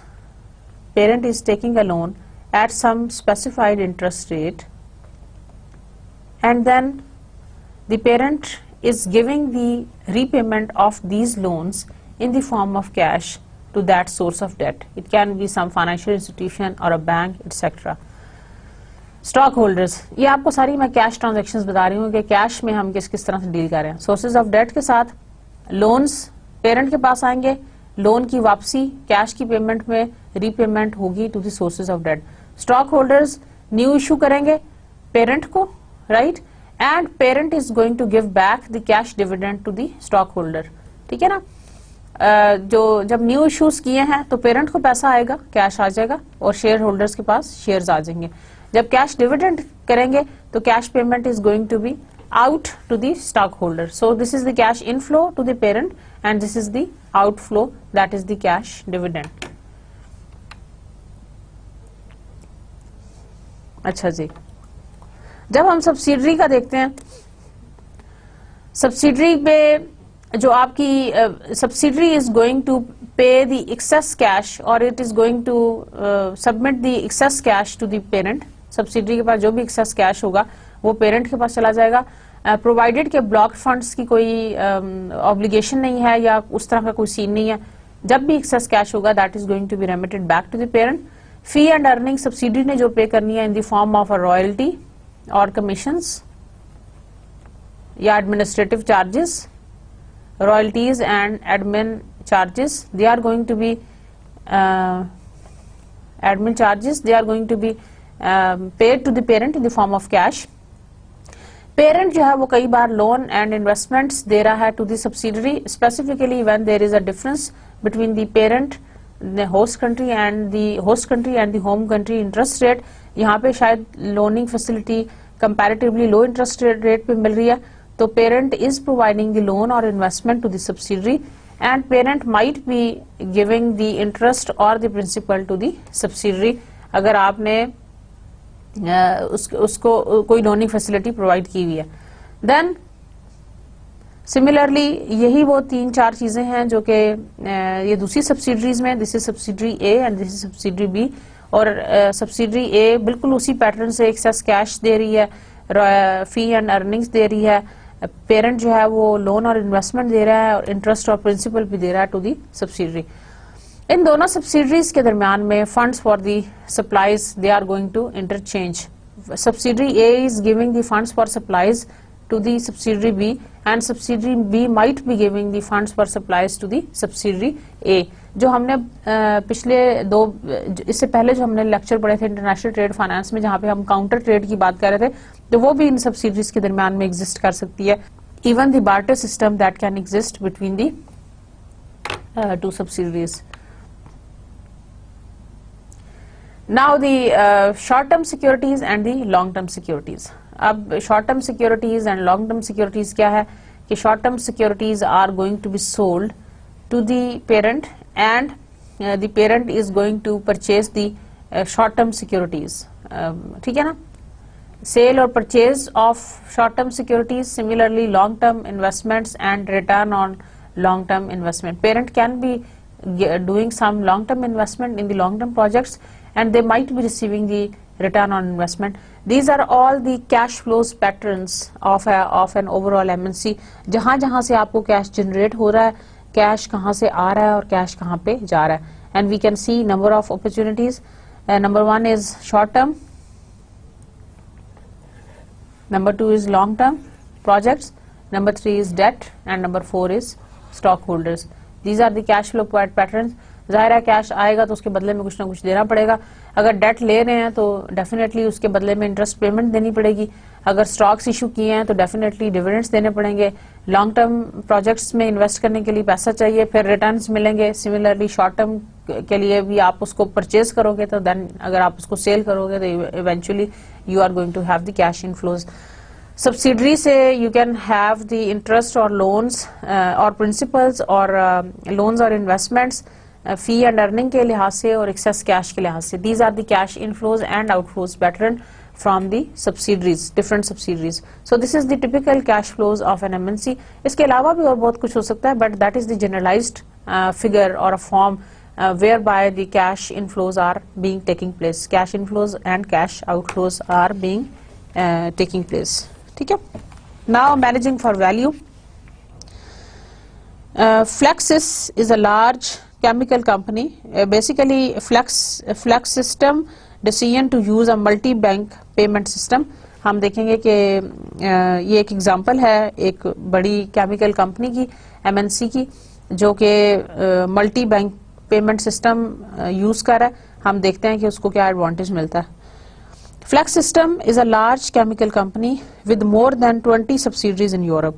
parent is taking a loan at some specified interest rate, and then the parent is giving the repayment of these loans in the form of cash to that source of debt. It can be some financial institution or a bank, etc. Stock holders, ये आपको सारी मैं cash transactions बता रही हूँ कि cash में हम किस तरह से डील कर रहे हैं. सोर्सेज ऑफ डेट के साथ लोन्स पेरेंट के पास आएंगे, लोन की वापसी कैश की पेमेंट में रीपेमेंट होगी to the sources of debt. Stock holders new issue करेंगे पेरेंट को, right, and parent is going to give back the cash dividend to the stock holder. ठीक है ना. जो जब न्यू इश्यूज किए हैं तो पेरेंट को पैसा आएगा, कैश आ जाएगा, और शेयर होल्डर्स के पास शेयर्स आ जाएंगे. जब कैश डिविडेंड करेंगे तो cash payment is going to be out to the stockholder. So this is the cash inflow to the parent and this is the outflow, that is the cash dividend. अच्छा जी, जब हम subsidiary का देखते हैं, subsidiary पे जो आपकी subsidiary is going to pay the excess cash और it is going to submit the excess cash to the parent. Subsidiary के पास जो भी एक्सेस कैश होगा वो पेरेंट के पास चला जाएगा, प्रोवाइडेड के ब्लॉक फंड्स की कोई ऑब्लिगेशन नहीं है या उस तरह का कोई सीन नहीं है. जब भी एक्सेस कैश होगा that is going to be remitted back to the parent. Fee and earning subsidy ने जो पे करनी है in the form of a royalty और कमीशंस या administrative charges, royalties and admin charges, they are going to be admin charges, they are going to be paid to the parent in the form of cash. Parent जो है वो कई बार loan and investments दे रहा है to the subsidiary, specifically when there is a difference between the parent the host country and the home country interest rate. यहाँ पे शायद loaning facility comparatively low interest rate पे मिल रही है, तो parent is providing the loan और investment to the subsidiary and parent might be giving the interest और the principal to the subsidiary अगर आपने उसको कोई लोनिंग फैसिलिटी प्रोवाइड की हुई है. देन सिमिलरली यही वो 3-4 चीजें हैं जो कि ये दूसरी सब्सिडरीज में, this is subsidiary A and this is subsidiary B, और सब्सिडरी ए बिल्कुल उसी पैटर्न से एक्सेस कैश दे रही है, फी एंड अर्निंग्स दे रही है, पेरेंट जो है वो लोन और इन्वेस्टमेंट दे रहा है और इंटरेस्ट और प्रिंसिपल भी दे रहा है टू दी सब्सिडरी. इन दोनों सब्सिडरीज के दरमियान में funds for the supplies they are going to interchange. Subsidiary A is giving the funds for supplies to the subsidiary B and subsidiary B might be giving the funds for supplies to the subsidiary A. जो हमने इससे पहले जो हमने lecture पढ़े थे international trade finance में, जहां पे हम काउंटर ट्रेड की बात कर रहे थे, तो वो भी इन सब्सिडरीज के दरमियान में एग्जिस्ट कर सकती है. Even the barter system that can exist between the two subsidiaries. Now the short-term securities and the long-term securities. अब short-term securities and long-term securities क्या है कि short term securities are going to be sold to the parent and the parent is going to purchase the short term securities, ठीक है ना. Sale or purchase of short-term securities, similarly long-term investments and return on long-term investment. Parent can be doing some long-term investment in the long-term projects and they might be receiving the return on investment. These are all the cash flows patterns of an overall MNC. जहाँ जहाँ से आपको cash generate हो रहा है, cash कहाँ से आ रहा है और cash कहाँ पे जा रहा है. And we can see number of opportunities. Number 1 is short-term. Number 2 is long-term projects, number 3 is debt and number 4 is stockholders. These are the cash flow patterns. जाहिर है कैश आएगा तो उसके बदले में कुछ ना कुछ देना पड़ेगा. अगर डेट ले रहे हैं तो डेफिनेटली उसके बदले में इंटरेस्ट पेमेंट देनी पड़ेगी. अगर स्टॉक्स इशू किए हैं तो डेफिनेटली डिविडेंड्स देने पड़ेंगे. लॉन्ग टर्म प्रोजेक्ट्स में इन्वेस्ट करने के लिए पैसा चाहिए, फिर रिटर्न्स मिलेंगे. सिमिलरली शॉर्ट टर्म के लिए भी आप उसको परचेज करोगे तो देन अगर आप उसको सेल करोगे तो eventually you are going to have the cash inflows. Subsidiary से you can have the interest और लोन्स और प्रिंसिपल्स और लोन्स और इन्वेस्टमेंट्स फी एंड अर्निंग के लिहाज से और एक्सेस कैश के लिहाज से. These are the cash inflows and outflows pattern from the subsidiaries, different subsidiaries. So this is the typical cash flows of an MNC. इसके अलावा भी और बहुत कुछ हो सकता है, but that is the generalized figure or a form whereby the cash inflows are being taking place. Cash inflows and cash outflows are being taking place. ठीक है. Now managing for value. Flexsys is a large chemical company. Basically, Flex system decision to use a multi bank payment system. हम देखेंगे कि ये एक example है एक बड़ी केमिकल कंपनी की, MNC की, जो कि multi bank payment system use कर रहा है. हम देखते हैं कि उसको क्या एडवांटेज मिलता है. Flex system is a large chemical company with more than 20 subsidiaries in Europe.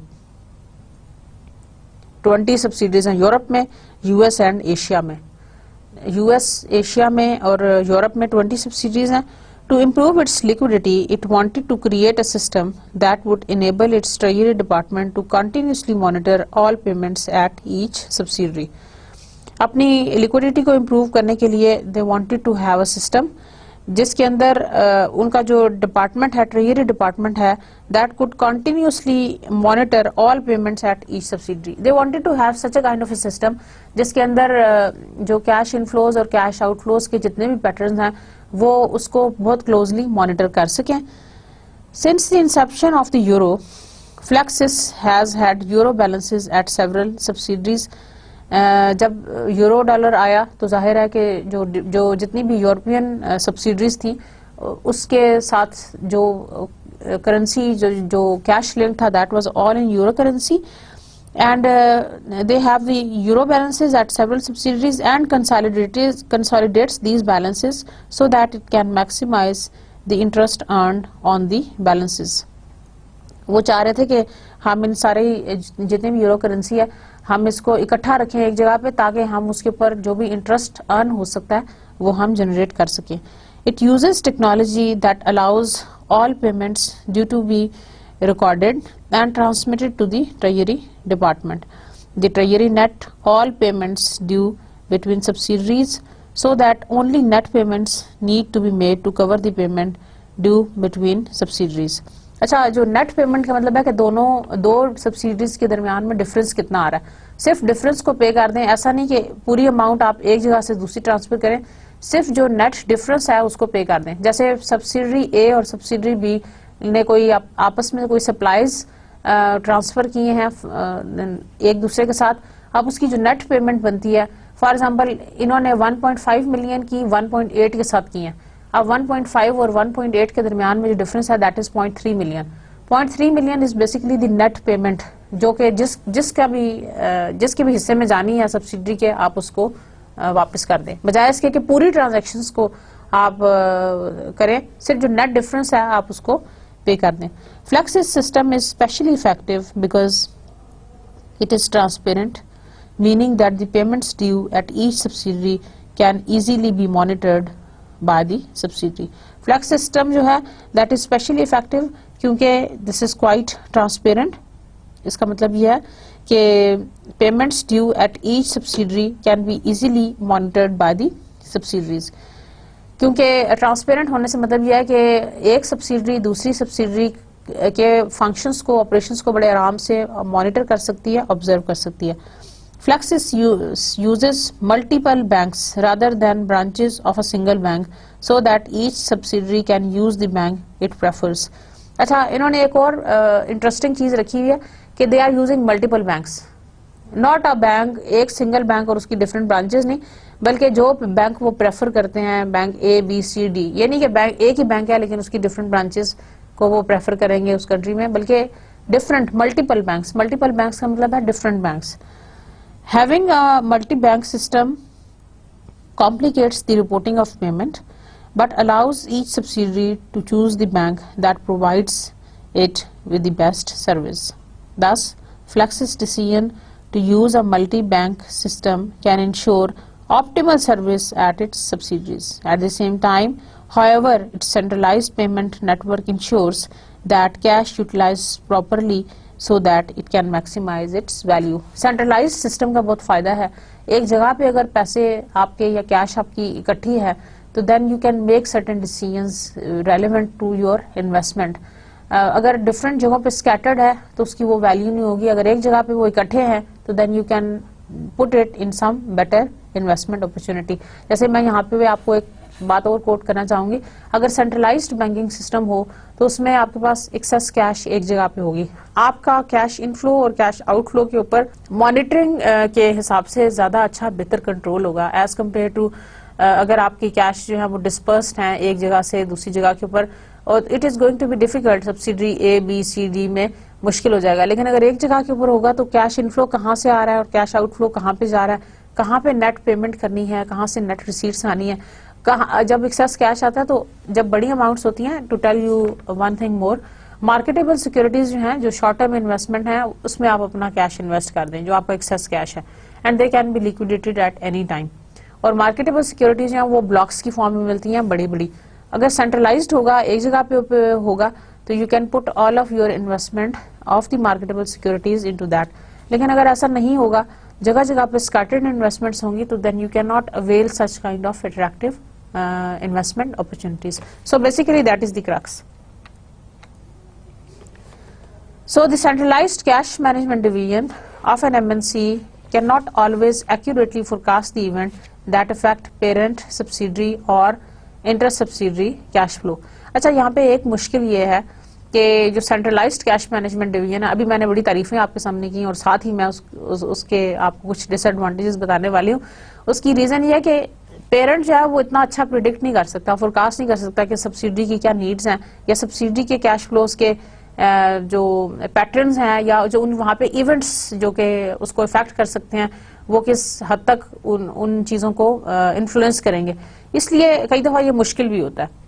20 subsidiaries हैं यूरोप में, US एंड एशिया में. US, एशिया में और यूरोप में 20 सब्सिडीज हैं. To improve its liquidity, it wanted to create a system that would enable its treasury department to continuously monitor all payments at each subsidiary. अपनी liquidity को improve करने के लिए they wanted to have a system जिसके अंदर उनका जो department है, ट्रेजरी डिपार्टमेंट है, that could continuously monitor all payments at each subsidiary. They wanted to have such a kind of a system जिसके अंदर जो कैश इनफ्लोज और कैश आउटफ्लोज के जितने भी पैटर्न्स हैं वो उसको बहुत क्लोजली मॉनिटर कर सकें. Since the inception of the euro, Flexsys has had euro balances at several subsidiaries. जब यूरो डॉलर आया तो जाहिर है कि जो जितनी भी यूरोपियन सब्सिडरीज थी उसके साथ जो करेंसी जो कैश लिंक था that was all in euro currency and they have the euro balances at several subsidiaries and consolidates these balances so that it can maximize the interest earned on the balances. वो चाह रहे थे कि हम इन सारे जितने भी यूरो करेंसी है हम इसको इकट्ठा रखें एक जगह पे ताकि हम उसके ऊपर जो भी इंटरेस्ट अर्न हो सकता है वो हम जनरेट कर सकें. It uses technology that allows all payments due to be recorded and transmitted to the treasury department. The treasury net all payments due between subsidiaries so that only net payments need to be made to cover the payment due between subsidiaries. अच्छा, जो net payment का मतलब है कि दो subsidies के दरमियान में डिफरेंस कितना आ रहा है, सिर्फ डिफरेंस को पे कर दें. ऐसा नहीं कि पूरी अमाउंट आप एक जगह से दूसरी ट्रांसफर करें, सिर्फ जो नेट डिफरेंस है उसको पे कर दें. जैसे सब्सिडरी ए और सब्सिडरी बी ने कोई आपस में कोई सप्लाईज ट्रांसफर किए हैं एक दूसरे के साथ, अब उसकी जो नेट पेमेंट बनती है, फॉर एग्जांपल इन्होंने 1.5 मिलियन की 1.8 के साथ की है. अब 1.5 और 1.8 के दरमियान में जो डिफरेंस है that is 0.3 million. 0.3 million is basically the net payment जो कि जिसके भी हिस्से में जानी है सब्सिडी के आप उसको वापस कर दें, बजाय इसके कि पूरी ट्रांजैक्शंस को आप करें, सिर्फ जो नेट डिफरेंस है आप उसको पे कर दें. Flexsys system is especially effective because it is transparent, meaning that the payments due at each subsidiary can easily be monitored by the subsidiary. Flex system जो है that is specially effective क्योंकि this is quite transparent इसका मतलब यह है कि payments due at each subsidiary can be easily monitored by the subsidiaries, क्योंकि transparent होने से मतलब यह है कि एक सब्सिडरी दूसरी सब्सिडरी के फंक्शंस को, ऑपरेशंस को बड़े आराम से मॉनिटर कर सकती है, ऑब्जर्व कर सकती है। Flexsys uses multiple banks rather than branches of a single bank so that each subsidiary can use the bank it prefers. अच्छा, इन्होंने एक और इंटरेस्टिंग चीज रखी हुई है कि they are using multiple banks, not a bank, एक सिंगल बैंक और उसकी डिफरेंट ब्रांचेस नहीं, बल्कि जो बैंक वो प्रेफर करते हैं, bank A B C D, ये नहीं कि बैंक एक ही बैंक है लेकिन उसकी डिफरेंट ब्रांचेस को वो प्रेफर करेंगे उस कंट्री में, बल्कि different multiple banks. Multiple banks का मतलब है different banks. Having a multi-bank system complicates the reporting of payment, but allows each subsidiary to choose the bank that provides it with the best service. Thus, Flexsys' decision to use a multi-bank system can ensure optimal service at its subsidiaries. At the same time, however, its centralized payment network ensures that cash utilized properly so that it can maximize its value. Centralised system का बहुत फायदा है। एक जगह पे अगर पैसे आपके या कैश आपकी इकट्ठी है तो then you can make certain decisions relevant to your investment. अगर डिफरेंट जगहों पे स्कैटर्ड है तो उसकी वो वैल्यू नहीं होगी। अगर एक जगह पे वो इकट्ठे हैं तो then you can put it in some better investment opportunity. जैसे मैं यहाँ पे आपको एक बात और कोट करना चाहूंगी, अगर सेंट्रलाइज्ड बैंकिंग सिस्टम हो तो उसमें आपके पास एक्सेस कैश एक जगह पे होगी। आपका कैश इनफ्लो और कैश आउटफ्लो के ऊपर मॉनिटरिंग के हिसाब से ज्यादा अच्छा बेहतर कंट्रोल होगा एज कम्पेयर टू अगर आपकी कैश जो है वो डिस्पर्स्ड है एक जगह से दूसरी जगह के ऊपर, और it is going to be difficult. Subsidiary A B C D में मुश्किल हो जाएगा। लेकिन अगर एक जगह के ऊपर होगा तो कैश इनफ्लो कहाँ से आ रहा है और कैश आउटफ्लो कहाँ पे जा रहा है, कहाँ पे नेट पेमेंट करनी है, कहाँ से नेट रिसीट्स आनी है, कहाँ जब एक्सेस कैश आता है तो जब बड़ी अमाउंट्स होती हैं। To tell you one thing more, marketable securities जो हैं, जो शॉर्ट टर्म इन्वेस्टमेंट है, उसमें आप अपना कैश इन्वेस्ट कर दें जो आपका एक्सेस कैश है, and they can be liquidated at any time. और मार्केटेबल सिक्योरिटीज हैं वो ब्लॉक्स की फॉर्म में मिलती हैं बड़ी बड़ी। अगर सेंट्रलाइज्ड होगा, एक जगह पे होगा, तो you can put all of your investment of the marketable securities into that. लेकिन अगर ऐसा नहीं होगा, जगह जगह पे स्कैटर्ड इन्वेस्टमेंट्स होंगी, तो then you can not avail such kind of attractive investment opportunities. So basically that is the crux. So the centralized cash management division of an MNC cannot always accurately forecast the event that affect parent, subsidiary or inter-subsidiary cash flow. अच्छा, यहाँ पे एक मुश्किल ये है कि जो centralised cash management division है, अभी मैंने बड़ी तारीफें आपके सामने की और साथ ही मैं उसके आपको कुछ डिसएडवांटेजेस बताने वाली हूँ। उसकी रीजन ये है कि पेरेंट जो है वो इतना अच्छा प्रिडिक्ट नहीं कर सकता, फोरकास्ट नहीं कर सकता कि सब्सिडी की क्या नीड्स हैं या सब्सिडी के कैश फ्लोज के जो पैटर्न्स हैं या जो उन वहाँ पे इवेंट्स जो कि उसको इफेक्ट कर सकते हैं वो किस हद तक उन चीज़ों को इन्फ्लुएंस करेंगे। इसलिए कई दफ़ा ये मुश्किल भी होता है।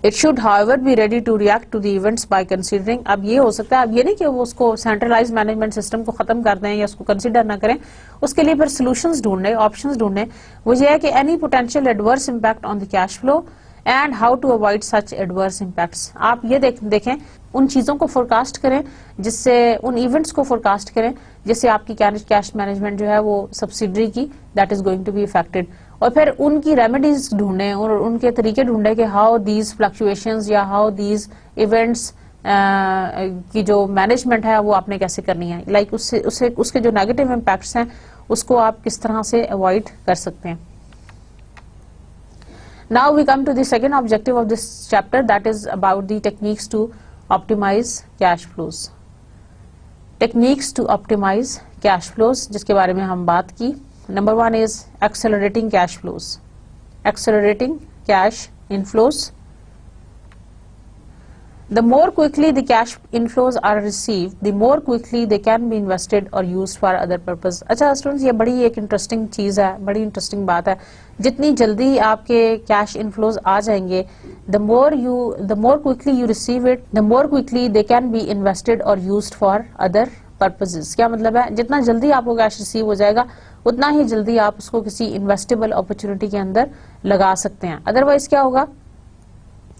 It should however be ready to react to the events by considering। अब ये हो सकता है, अब ये नहीं कि वो उसको सेंट्रलाइज मैनेजमेंट सिस्टम को खत्म कर दें या उसको कंसिडर ना करें, उसके लिए फिर सोल्यूशंस ढूंढने, ऑप्शंस ढूंढने। वो ये है कि any potential adverse impact on the cash flow and how to avoid such adverse impacts. आप ये देखें, उन चीज़ों को फोरकास्ट करें जिससे, उन इवेंट्स को फोरकास्ट करें जिससे आपकी कैश मैनेजमेंट जो है वो सब्सिडरी की that is going to be affected, और फिर उनकी रेमेडीज ढूंढें और उनके तरीके ढूंढें कि हाउ दीज फ्लक्चुएशंस या हाउ दीज इवेंट्स की जो मैनेजमेंट है वो आपने कैसे करनी है। लाइक उसके जो नेगेटिव इम्पैक्ट्स हैं उसको आप किस तरह से अवॉइड कर सकते हैं। Now we come to the second objective of this chapter, that is about the techniques to optimise cash flows. Techniques to optimise cash flows जिसके बारे में हम बात की। Number one is accelerating cash flows. Accelerating cash inflows. The more quickly the cash inflows are received, the more quickly they can be invested or used for other purpose. अच्छा students, ये बड़ी एक इंटरेस्टिंग चीज़ है, बड़ी interesting बात है। जितनी जल्दी आपके कैश इनफ्लोज आ जाएंगे, the more quickly you receive it, the more quickly they can be invested or used for other purposes। क्या मतलब है? जितना जल्दी आपको कैश रिसीव हो जाएगा उतना ही जल्दी आप उसको किसी इन्वेस्टेबल अपॉर्चुनिटी के अंदर लगा सकते हैं। अदरवाइज क्या होगा,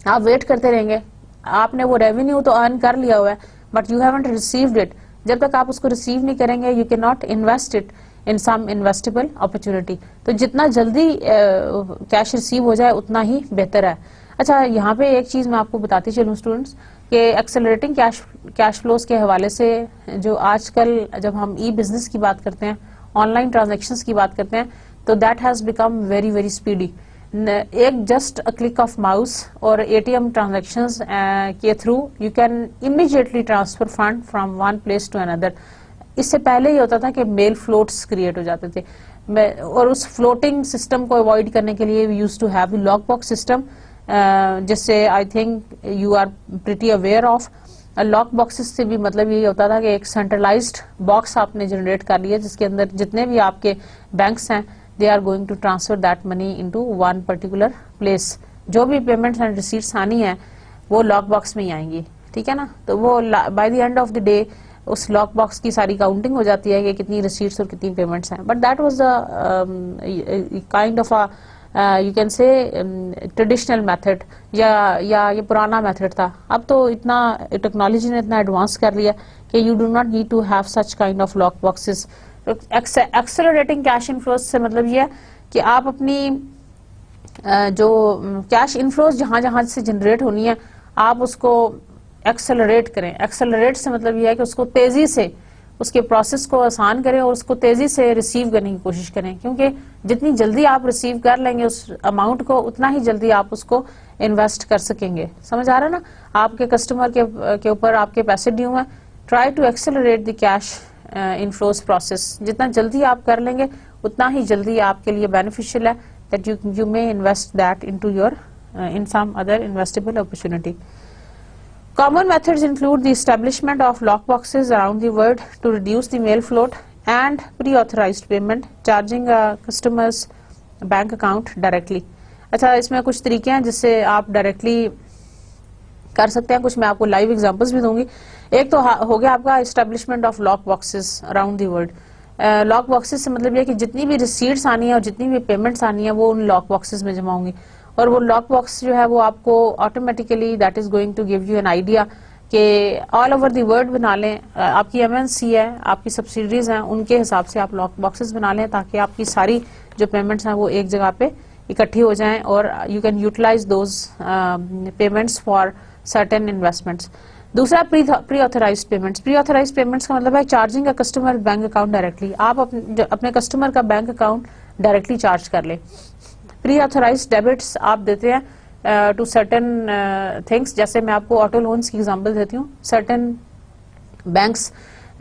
आप वेट करते रहेंगे, आपने वो रेवेन्यू तो अर्न कर लिया हुआ है but you haven't received it, जब तक आप उसको रिसीव नहीं करेंगे you can not invest it in some investable opportunity. तो जितना जल्दी कैश रिसीव हो जाए उतना ही बेहतर है। अच्छा, यहाँ पे एक चीज मैं आपको बताती चलूँ स्टूडेंट्स कि एक्सेलरेटिंग कैश फ्लोज के हवाले से जो आजकल जब हम ई बिजनेस की बात करते हैं, ऑनलाइन ट्रांजैक्शंस की बात करते हैं, तो that has become very very speedy. एक just a click of mouse और एटीएम ट्रांजैक्शंस के through you can immediately transfer fund from one place to another. इससे पहले ये होता था कि मेल फ्लोट्स क्रिएट हो जाते थे, और उस फ्लोटिंग सिस्टम को अवॉइड करने के लिए we used to have the lock box system, जिससे I think you are pretty aware of. Lock boxes से भी मतलब ये होता था कि एक सेंट्रलाइज्ड बॉक्स आपने जनरेट कर लिया जिसके अंदर जितने भी आपके बैंक्स हैं they are going to transfer that money into one particular place. जो भी पेमेंट्स एंड रिसीट्स आनी है वो लॉक बॉक्स में ही आएंगी, ठीक है ना। तो वो by the end of the day उस लॉक बॉक्स की सारी काउंटिंग हो जाती है कि कितनी रिसीट्स और कितनी पेमेंट्स हैं। But that was the kind of you can say traditional method, या ये पुराना मेथड था। अब तो इतना टेक्नोलॉजी ने इतना एडवांस कर लिया कि you do not need to have such kind of lock boxes. Accelerating cash inflows से मतलब ये है कि आप अपनी जो कैश इनफ्लोज जहां जहां से जनरेट होनी है आप उसको एक्सेलरेट करें। एक्सेलरेट से मतलब यह है कि उसको तेजी से उसके प्रोसेस को आसान करें और उसको तेजी से रिसीव करने की कोशिश करें, क्योंकि जितनी जल्दी आप रिसीव कर लेंगे उस अमाउंट को उतना ही जल्दी आप उसको इन्वेस्ट कर सकेंगे। समझ आ रहा है ना। आपके कस्टमर के ऊपर आपके पैसे ड्यू हैं, try to accelerate the cash inflows process. जितना जल्दी आप कर लेंगे उतना ही जल्दी आपके लिए बेनिफिशियल है that you may invest that into your in some other investable opportunity. Common methods include the establishment of lock boxes around the world to reduce the mail float and pre-authorized payment, charging a customer's bank account directly. अच्छा, इसमें कुछ तरीके हैं जिससे आप directly कर सकते हैं। कुछ मैं आपको लाइव एग्जांपल्स भी दूंगी। एक तो हो गया आपका establishment of lock boxes around the world. Lock boxes से मतलब ये कि जितनी भी रिसीट्स आनी है और जितनी भी पेमेंट्स आनी है वो उन लॉक बॉक्सेस में जमा होंगी, और वो लॉक बॉक्स जो है वो आपको automatically that is going to give you an idea कि ऑल ओवर द वर्ल्ड बना लें। आपकी एमएनसी है, आपकी सब्सिडीज हैं, उनके हिसाब से आप लॉक बॉक्सेस बना लें ताकि आपकी सारी जो पेमेंट्स हैं वो एक जगह पे इकट्ठी हो जाएं और you can utilise those payments for certain investments. दूसरा pre authorised payments. Pre authorised payments का मतलब है charging a customer bank account directly. आप अपने कस्टमर का बैंक अकाउंट डायरेक्टली चार्ज कर लें। प्री ऑथराइज्ड डेबिट्स आप देते हैं टू सर्टेन थिंग्स, जैसे मैं आपको ऑटो लोन्स की एग्जांपल देती हूँ। सर्टेन बैंक्स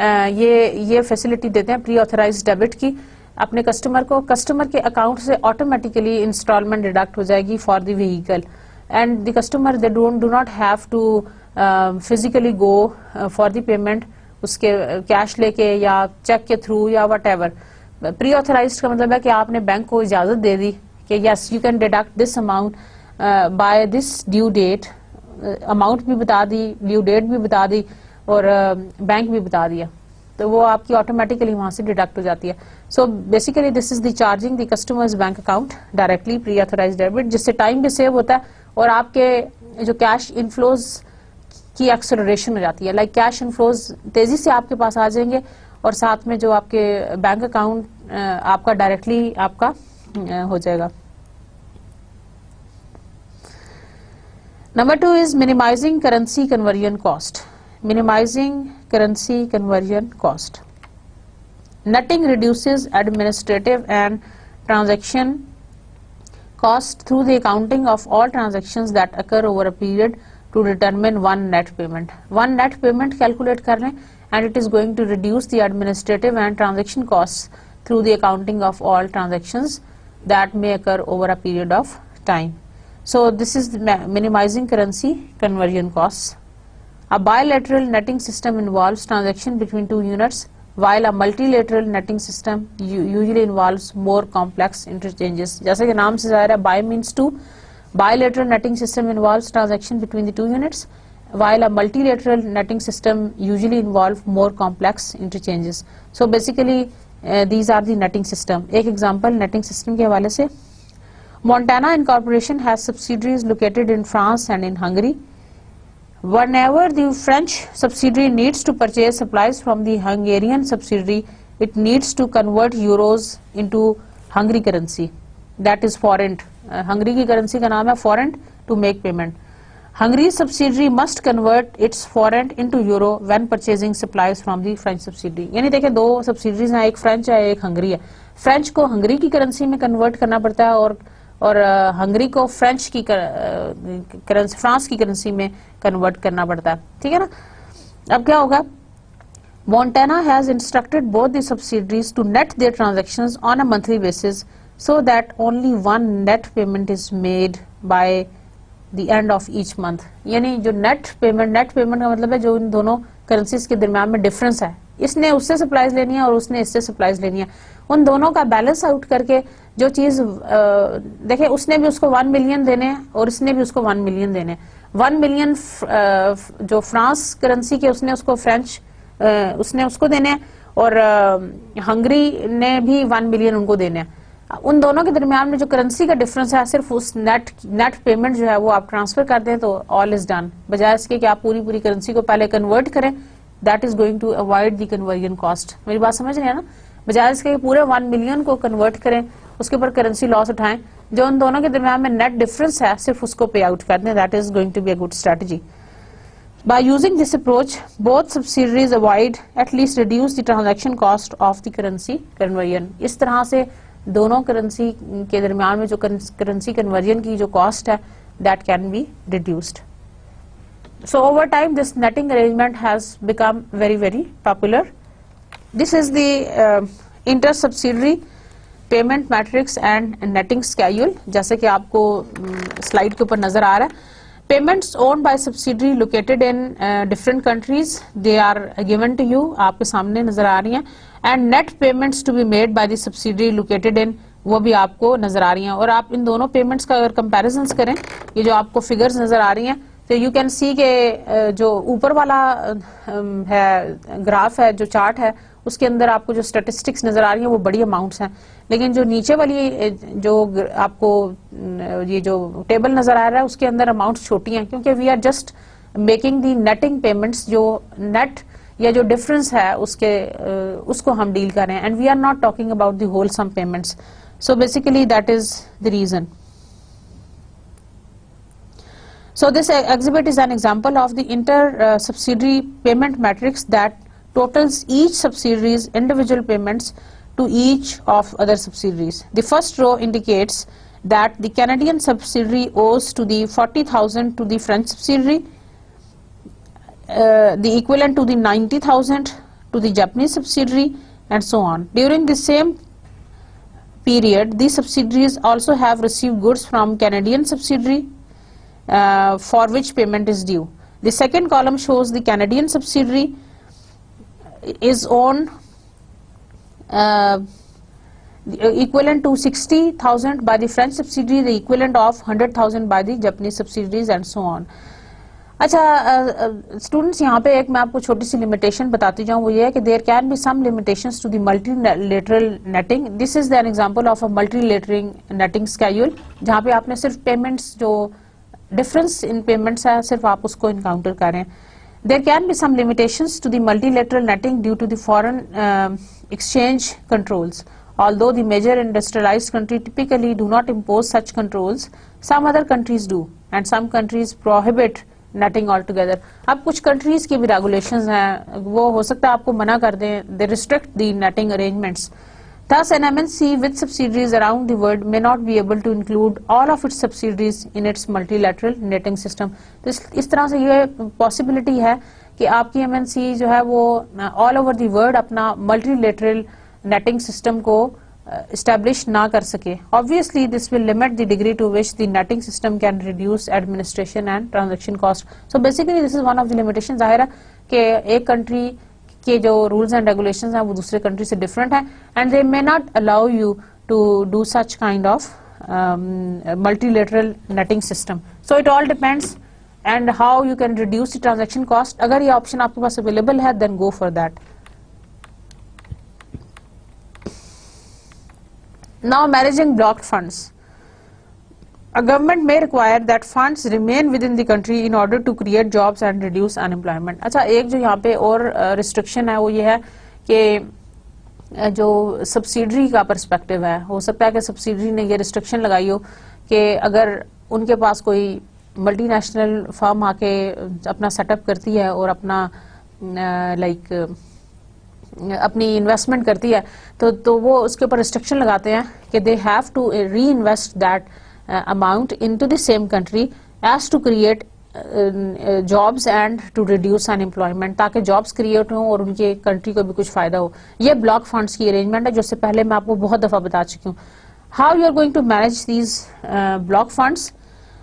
ये फैसिलिटी देते हैं प्री ऑथराइज्ड डेबिट की अपने कस्टमर को। कस्टमर के अकाउंट से ऑटोमेटिकली इंस्टॉलमेंट डिडक्ट हो जाएगी for the vehicle, and the customer they do not have to physically go for the payment, उसके कैश लेके या चेक के थ्रू या वट एवर। प्री ऑथराइज्ड का मतलब है कि आपने बैंक को इजाजत दे दी कि yes you can deduct this amount by this due date. Amount भी बता दी, ड्यू डेट भी बता दी और बैंक भी बता दिया, तो वो आपकी ऑटोमेटिकली वहां से डिडक्ट हो जाती है। So basically this is the charging the customers bank account directly pre authorised debit, जिससे टाइम भी सेव होता है और आपके जो कैश इनफ्लोज की एक्सेलरेशन हो जाती है। लाइक कैश इनफ्लोज तेजी से आपके पास आ जाएंगे और साथ में जो आपके बैंक अकाउंट आपका डायरेक्टली आपका हो जाएगा। Number 2 is minimising currency conversion cost. Minimising currency conversion cost. Netting reduces administrative and transaction cost through the accounting of all transactions that occur over a period to determine one net payment. One net payment calculate कर लें and it is going to reduce the administrative and transaction costs through the accounting of all transactions that may occur over a period of time. So this is minimizing currency conversion costs. A bilateral netting system involves transaction between two units, while a multilateral netting system usually involves more complex interchanges. जैसे कि नाम से ज़ाहिर है, by means two. Bilateral netting system involves transaction between the two units, while a multilateral netting system usually involves more complex interchanges. So basically these are the netting system. एक example netting system के हवाले से, Montana Incorporation has subsidiaries located in France and in Hungary. Whenever the French subsidiary needs to purchase supplies from the Hungarian subsidiary, it needs to convert euros into Hungary currency, that is forint. Hungary की currency का नाम है forint to make payment. Hungary subsidiary must convert its forint into euro when purchasing supplies from the French subsidiary. यानी देखिए दो subsidiaries हैं, एक French है एक हंगरी है. French को हंगरी की करेंसी में कन्वर्ट करना पड़ता है और हंगरी को फ्रेंच की करेंसी फ्रांस की करेंसी में कन्वर्ट करना पड़ता है. ठीक है ना. अब क्या होगा, Montana has instructed both the subsidiaries to net their transactions on a monthly basis so that only one net payment is made by the end of each month. यानी जो नेट पेमेंट का मतलब है जो इन दोनों करेंसीज के दरम्यान में डिफरेंस है, इसने उससे सप्लाईज लेनी है और उसने इससे सप्लाईज लेनी है, उन दोनों का बैलेंस आउट करके जो चीज देखिए उसने भी उसको 1 मिलियन देने हैं और इसने भी उसको 1 मिलियन देने हैं. 1 मिलियन जो फ्रांस करेंसी के उसने उसको फ्रेंच उसने उसको देने हैं और हंगरी ने भी 1 मिलियन उनको देने हैं. उन दोनों के दरमियान में जो करेंसी का डिफरेंस है सिर्फ उस नेट पेमेंट जो है वो आप ट्रांसफर कर दें तो ऑल इज डन, बजाय इसके कि आप पूरी करेंसी को पहले कन्वर्ट करें. That is going to avoid the conversion cost. मेरी बात समझ रहे हैं ना. बजाय इसके पूरे 1 मिलियन को कन्वर्ट करें, उसके ऊपर करेंसी लॉस उठाएं, जो उन दोनों के दरमियान में नेट डिफरेंस है सिर्फ उसको पे आउट कर दें. That is going to be a good strategy. By using this approach, both subsidiaries avoid at least reduce the transaction cost of the currency conversion. इस तरह से दोनों करेंसी के दरमियान में जो करेंसी कन्वर्जन की जो कॉस्ट है that can be reduced. So over time this netting arrangement has become very popular. This is the inter-subsidiary payment matrix and netting schedule. जैसे कि आपको स्लाइड के ऊपर नजर आ रहा है. Payments owned by subsidiary located in different countries, they are given to you, आपके सामने नजर आ रही हैं. And net payments to be made by the subsidiary located in, वो भी आपको नजर आ रही हैं. और आप इन दोनों पेमेंट्स का अगर कंपैरिजंस करें, ये जो आपको फिगर्स नजर आ रही हैं, तो यू कैन सी के जो ऊपर वाला है ग्राफ है, जो चार्ट है, उसके अंदर आपको जो स्टैटिस्टिक्स नजर आ रही हैं वो बड़ी अमाउंट्स हैं. लेकिन जो नीचे वाली जो आपको ये जो टेबल नजर आ रहा है उसके अंदर अमाउंट्स छोटी हैं, क्योंकि we are just making the netting payments. जो नेट या जो डिफरेंस है उसको हम डील कर रहे हैं, and we are not talking about the whole sum payments. So basically that is the reason. So this exhibit is an example of the inter-subsidiary payment matrix that totals each subsidiary's individual payments to each of other subsidiaries. The first row indicates that the Canadian subsidiary owes to the 40,000 to the French subsidiary, the equivalent to the 90,000 to the Japanese subsidiary, and so on. During the same period, these subsidiaries also have received goods from Canadian subsidiary for which payment is due. The second column shows the Canadian subsidiary is owned equivalent to 60,000 by the French subsidiary, the equivalent of 100,000 by the Japanese subsidiaries, and so on. अच्छा students, यहाँ पे एक मैं आपको छोटी सी limitation बताती जाऊँ, वो ये है कि there can be some limitations to the multilateral netting. This is an example of a multilatering netting schedule, जहाँ पे आपने सिर्फ पेमेंट्स जो डिफरेंस इन पेमेंट्स है सिर्फ आप उसको इनकाउंटर करें. There can be some limitations to the multilateral netting due to the foreign exchange controls. Although the major industrialized country typically do not impose such controls, some other countries do, and some countries prohibit netting altogether. अब कुछ countries की भी regulations हैं, वो हो सकता है आपको मना कर दें, they restrict the netting arrangements. Thus, an MNC with subsidiaries around the world may not be able to include all of its subsidiaries in its multilateral netting system. तो इस तरह से ये possibility है कि आपकी MNC जो है वो all over the world अपना multilateral netting system को establish ना कर सके. Obviously, this will limit the degree to which the netting system can reduce administration and transaction cost. So basically, this is one of the limitations. जाहिर है कि एक country के जो rules and regulations हैं वो दूसरे country से different हैं, and they may not allow you to do such kind of multilateral netting system. So it all depends and how you can reduce the transaction cost. अगर ये option आपके पास available है, then go for that. Now managing blocked funds. A government may require that funds remain within the country in order to create jobs and reduce unemployment. अच्छा, एक जो यहाँ पे और रिस्ट्रिक्शन है वो ये है कि जो सब्सिडरी का पर्सपेक्टिव है, हो सकता है कि सब्सिडरी ने ये रिस्ट्रिक्शन लगाई हो कि अगर उनके पास कोई मल्टीनेशनल फर्म आके अपना सेटअप करती है और अपना अपनी इन्वेस्टमेंट करती है तो वो उसके ऊपर रिस्ट्रिक्शन लगाते हैं कि they have to reinvest that amount into the same country as to create jobs and to reduce unemployment, ताकि jobs create हों और उनके country को भी कुछ फायदा हो. ये block funds की arrangement है जो से पहले मैं आपको बहुत दफा बता चुकी हूँ. How you are going to manage these block funds?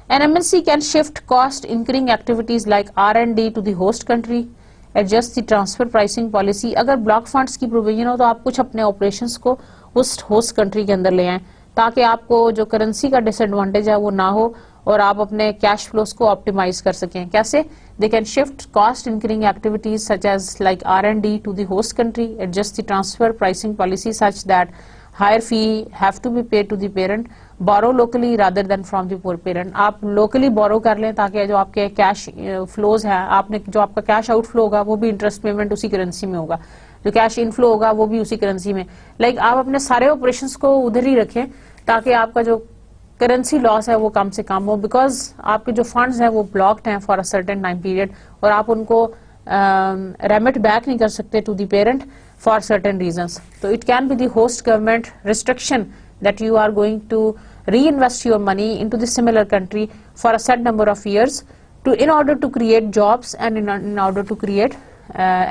An MNC can shift cost incurring activities like R&D to the host country, adjust the transfer pricing policy. अगर block funds की provision हो तो आप कुछ अपने operations को उस host country के अंदर ले आएं ताकि आपको जो करेंसी का डिसएडवांटेज है वो ना हो और आप अपने कैश फ्लोस को ऑप्टिमाइज कर सकें. कैसे? They can shift cost increasing activities such as like R&D to the host country, adjust the transfer pricing policy such that higher fee have to be paid to the parent, borrow locally rather than from the parent. आप locally borrow कर लें ताकि जो आपके cash flows है, आपने जो आपका कैश आउटफ्लो होगा वो भी इंटरेस्ट पेमेंट उसी करेंसी में होगा, जो कैश इनफ्लो होगा वो भी उसी करेंसी में. आप अपने सारे ऑपरेशंस को उधर ही रखें ताकि आपका जो करेंसी लॉस है वो कम से कम हो, बिकॉज आपके जो फंड्स हैं वो ब्लॉक्ड हैं for a certain time period और आप उनको रेमिट बैक नहीं कर सकते to the parent for certain reasons. तो it can be the host government restriction that you are going to reinvest your money into the similar country for a set number of years in order to create jobs and in order to create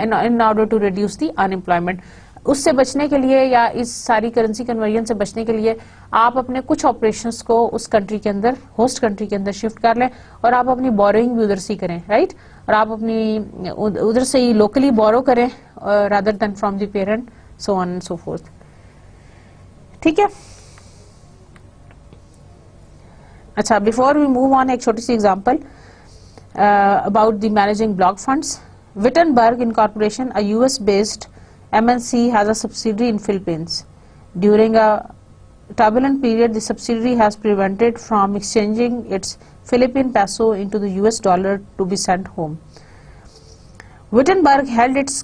in order to reduce the unemployment. उससे बचने के लिए या इस सारी currency conversion से बचने के लिए आप अपने कुछ ऑपरेशंस को उस कंट्री के अंदर, होस्ट कंट्री के अंदर शिफ्ट कर लें और आप अपनी बोरोइंग भी उधर से करें, राइट? और आप अपनी उधर से ही लोकली बोरो करें rather than from the parent, so on and so forth. ठीक है. अच्छा, बिफोर वी मूव ऑन एक छोटी सी example about the managing block funds. Wittenberg incorporation, a US based MNC, has a subsidiary in Philippines. During a turbulent period, the subsidiary has prevented from exchanging its Philippine peso into the US dollar to be sent home. Wittenberg held its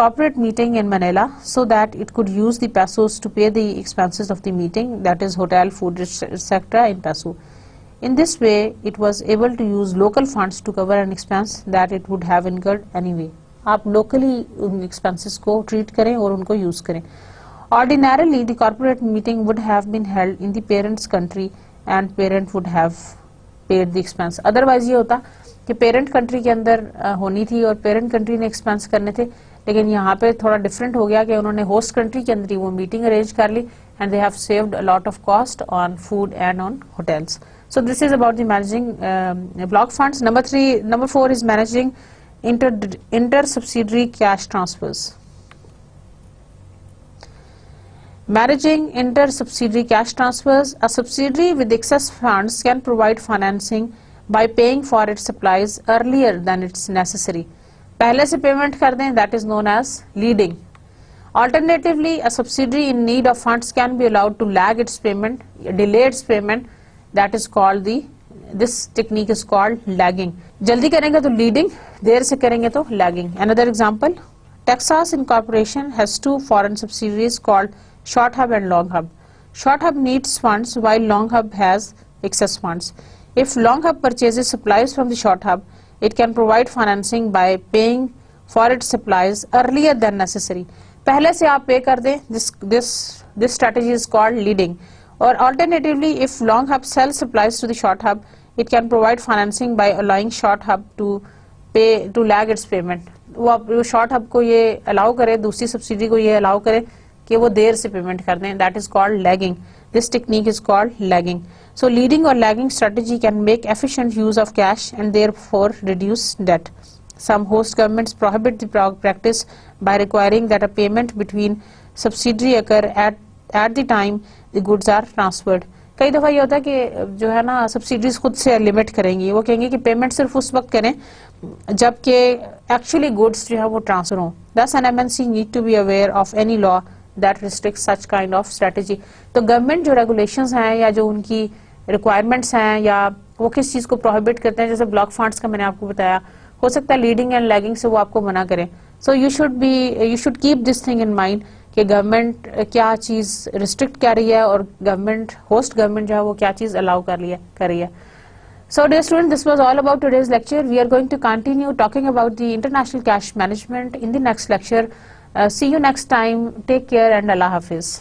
corporate meeting in Manila so that it could use the pesos to pay the expenses of the meeting, that is hotel, food, etc. in peso. In this way, it was able to use local funds to cover an expense that it would have incurred anyway. आप locally उन expenses को treat करें और उनको use करें. Ordinarily the corporate meeting would have been held in the parent's country and parent would have paid the expense. Otherwise ये होता कि पेरेंट कंट्री के अंदर होनी थी और पेरेंट कंट्री ने एक्सपेंस करने थे, लेकिन यहाँ पे थोड़ा डिफरेंट हो गया कि उन्होंने होस्ट कंट्री के अंदर ही वो मीटिंग अरेंज कर ली and they have saved a lot of cost on food and on hotels. So this is about the managing block funds. Number 4 इज मैनेजिंग inter-subsidiary cash transfers. Managing inter-subsidiary cash transfers, a subsidiary with excess funds can provide financing by paying for its supplies earlier than it's necessary. पहले से payment कर दें, that is known as leading. Alternatively, a subsidiary in need of funds can be allowed to lag its payment, delay its payment, that is called this technique is called lagging. जल्दी करेंगे तो leading, देर से करेंगे तो lagging. Another example, Texas Incorporation has 2 foreign subsidiaries called Short Hub and Long Hub. Short Hub needs funds while Long Hub has excess funds. If Long Hub purchases supplies from the Short Hub, it can provide financing by paying for its supplies earlier than necessary. पहले से आप पे कर दें, this strategy is called leading. Or alternatively, if Long Hub sells supplies to the Short Hub, it can provide financing by allowing Short Hub to lag its payment. वो Short Hub को ये allow करे, दूसरी subsidy को ये allow करे कि वो देर से पेमेंट कर दें, that is called lagging. This technique is called lagging. So leading or lagging strategy can make efficient use of cash and therefore reduce debt. Some host governments prohibit the practice by requiring that a payment between subsidiary occur at the time the goods are transferred. कई दफ़ा ये होता है कि जो है ना subsidies खुद से लिमिट करेंगी, वो कहेंगे कि पेमेंट सिर्फ उस वक्त करें जबकि एक्चुअली गुड्स जो है वो ट्रांसफर हों. Thus an MNC need to be aware of any law that restricts such kind of strategy. तो गवर्नमेंट जो रेगुलेशंस हैं या जो उनकी रिक्वायरमेंट्स हैं या वो किस चीज़ को प्रोहिबिट करते हैं, जैसे ब्लॉक फंड्स का मैंने आपको बताया, हो सकता है लीडिंग एंड लैगिंग से वो आपको मना करें. So you should keep this thing in mind कि गवर्नमेंट क्या चीज़ रिस्ट्रिक्ट कर रही है और गवर्नमेंट होस्ट गवर्नमेंट जो है वो क्या चीज़ अलाउ कर रही है. So dear student, this was all about today's lecture. We are going to continue talking about the international cash management in the next lecture. See you next time. Take care and Allah Hafiz.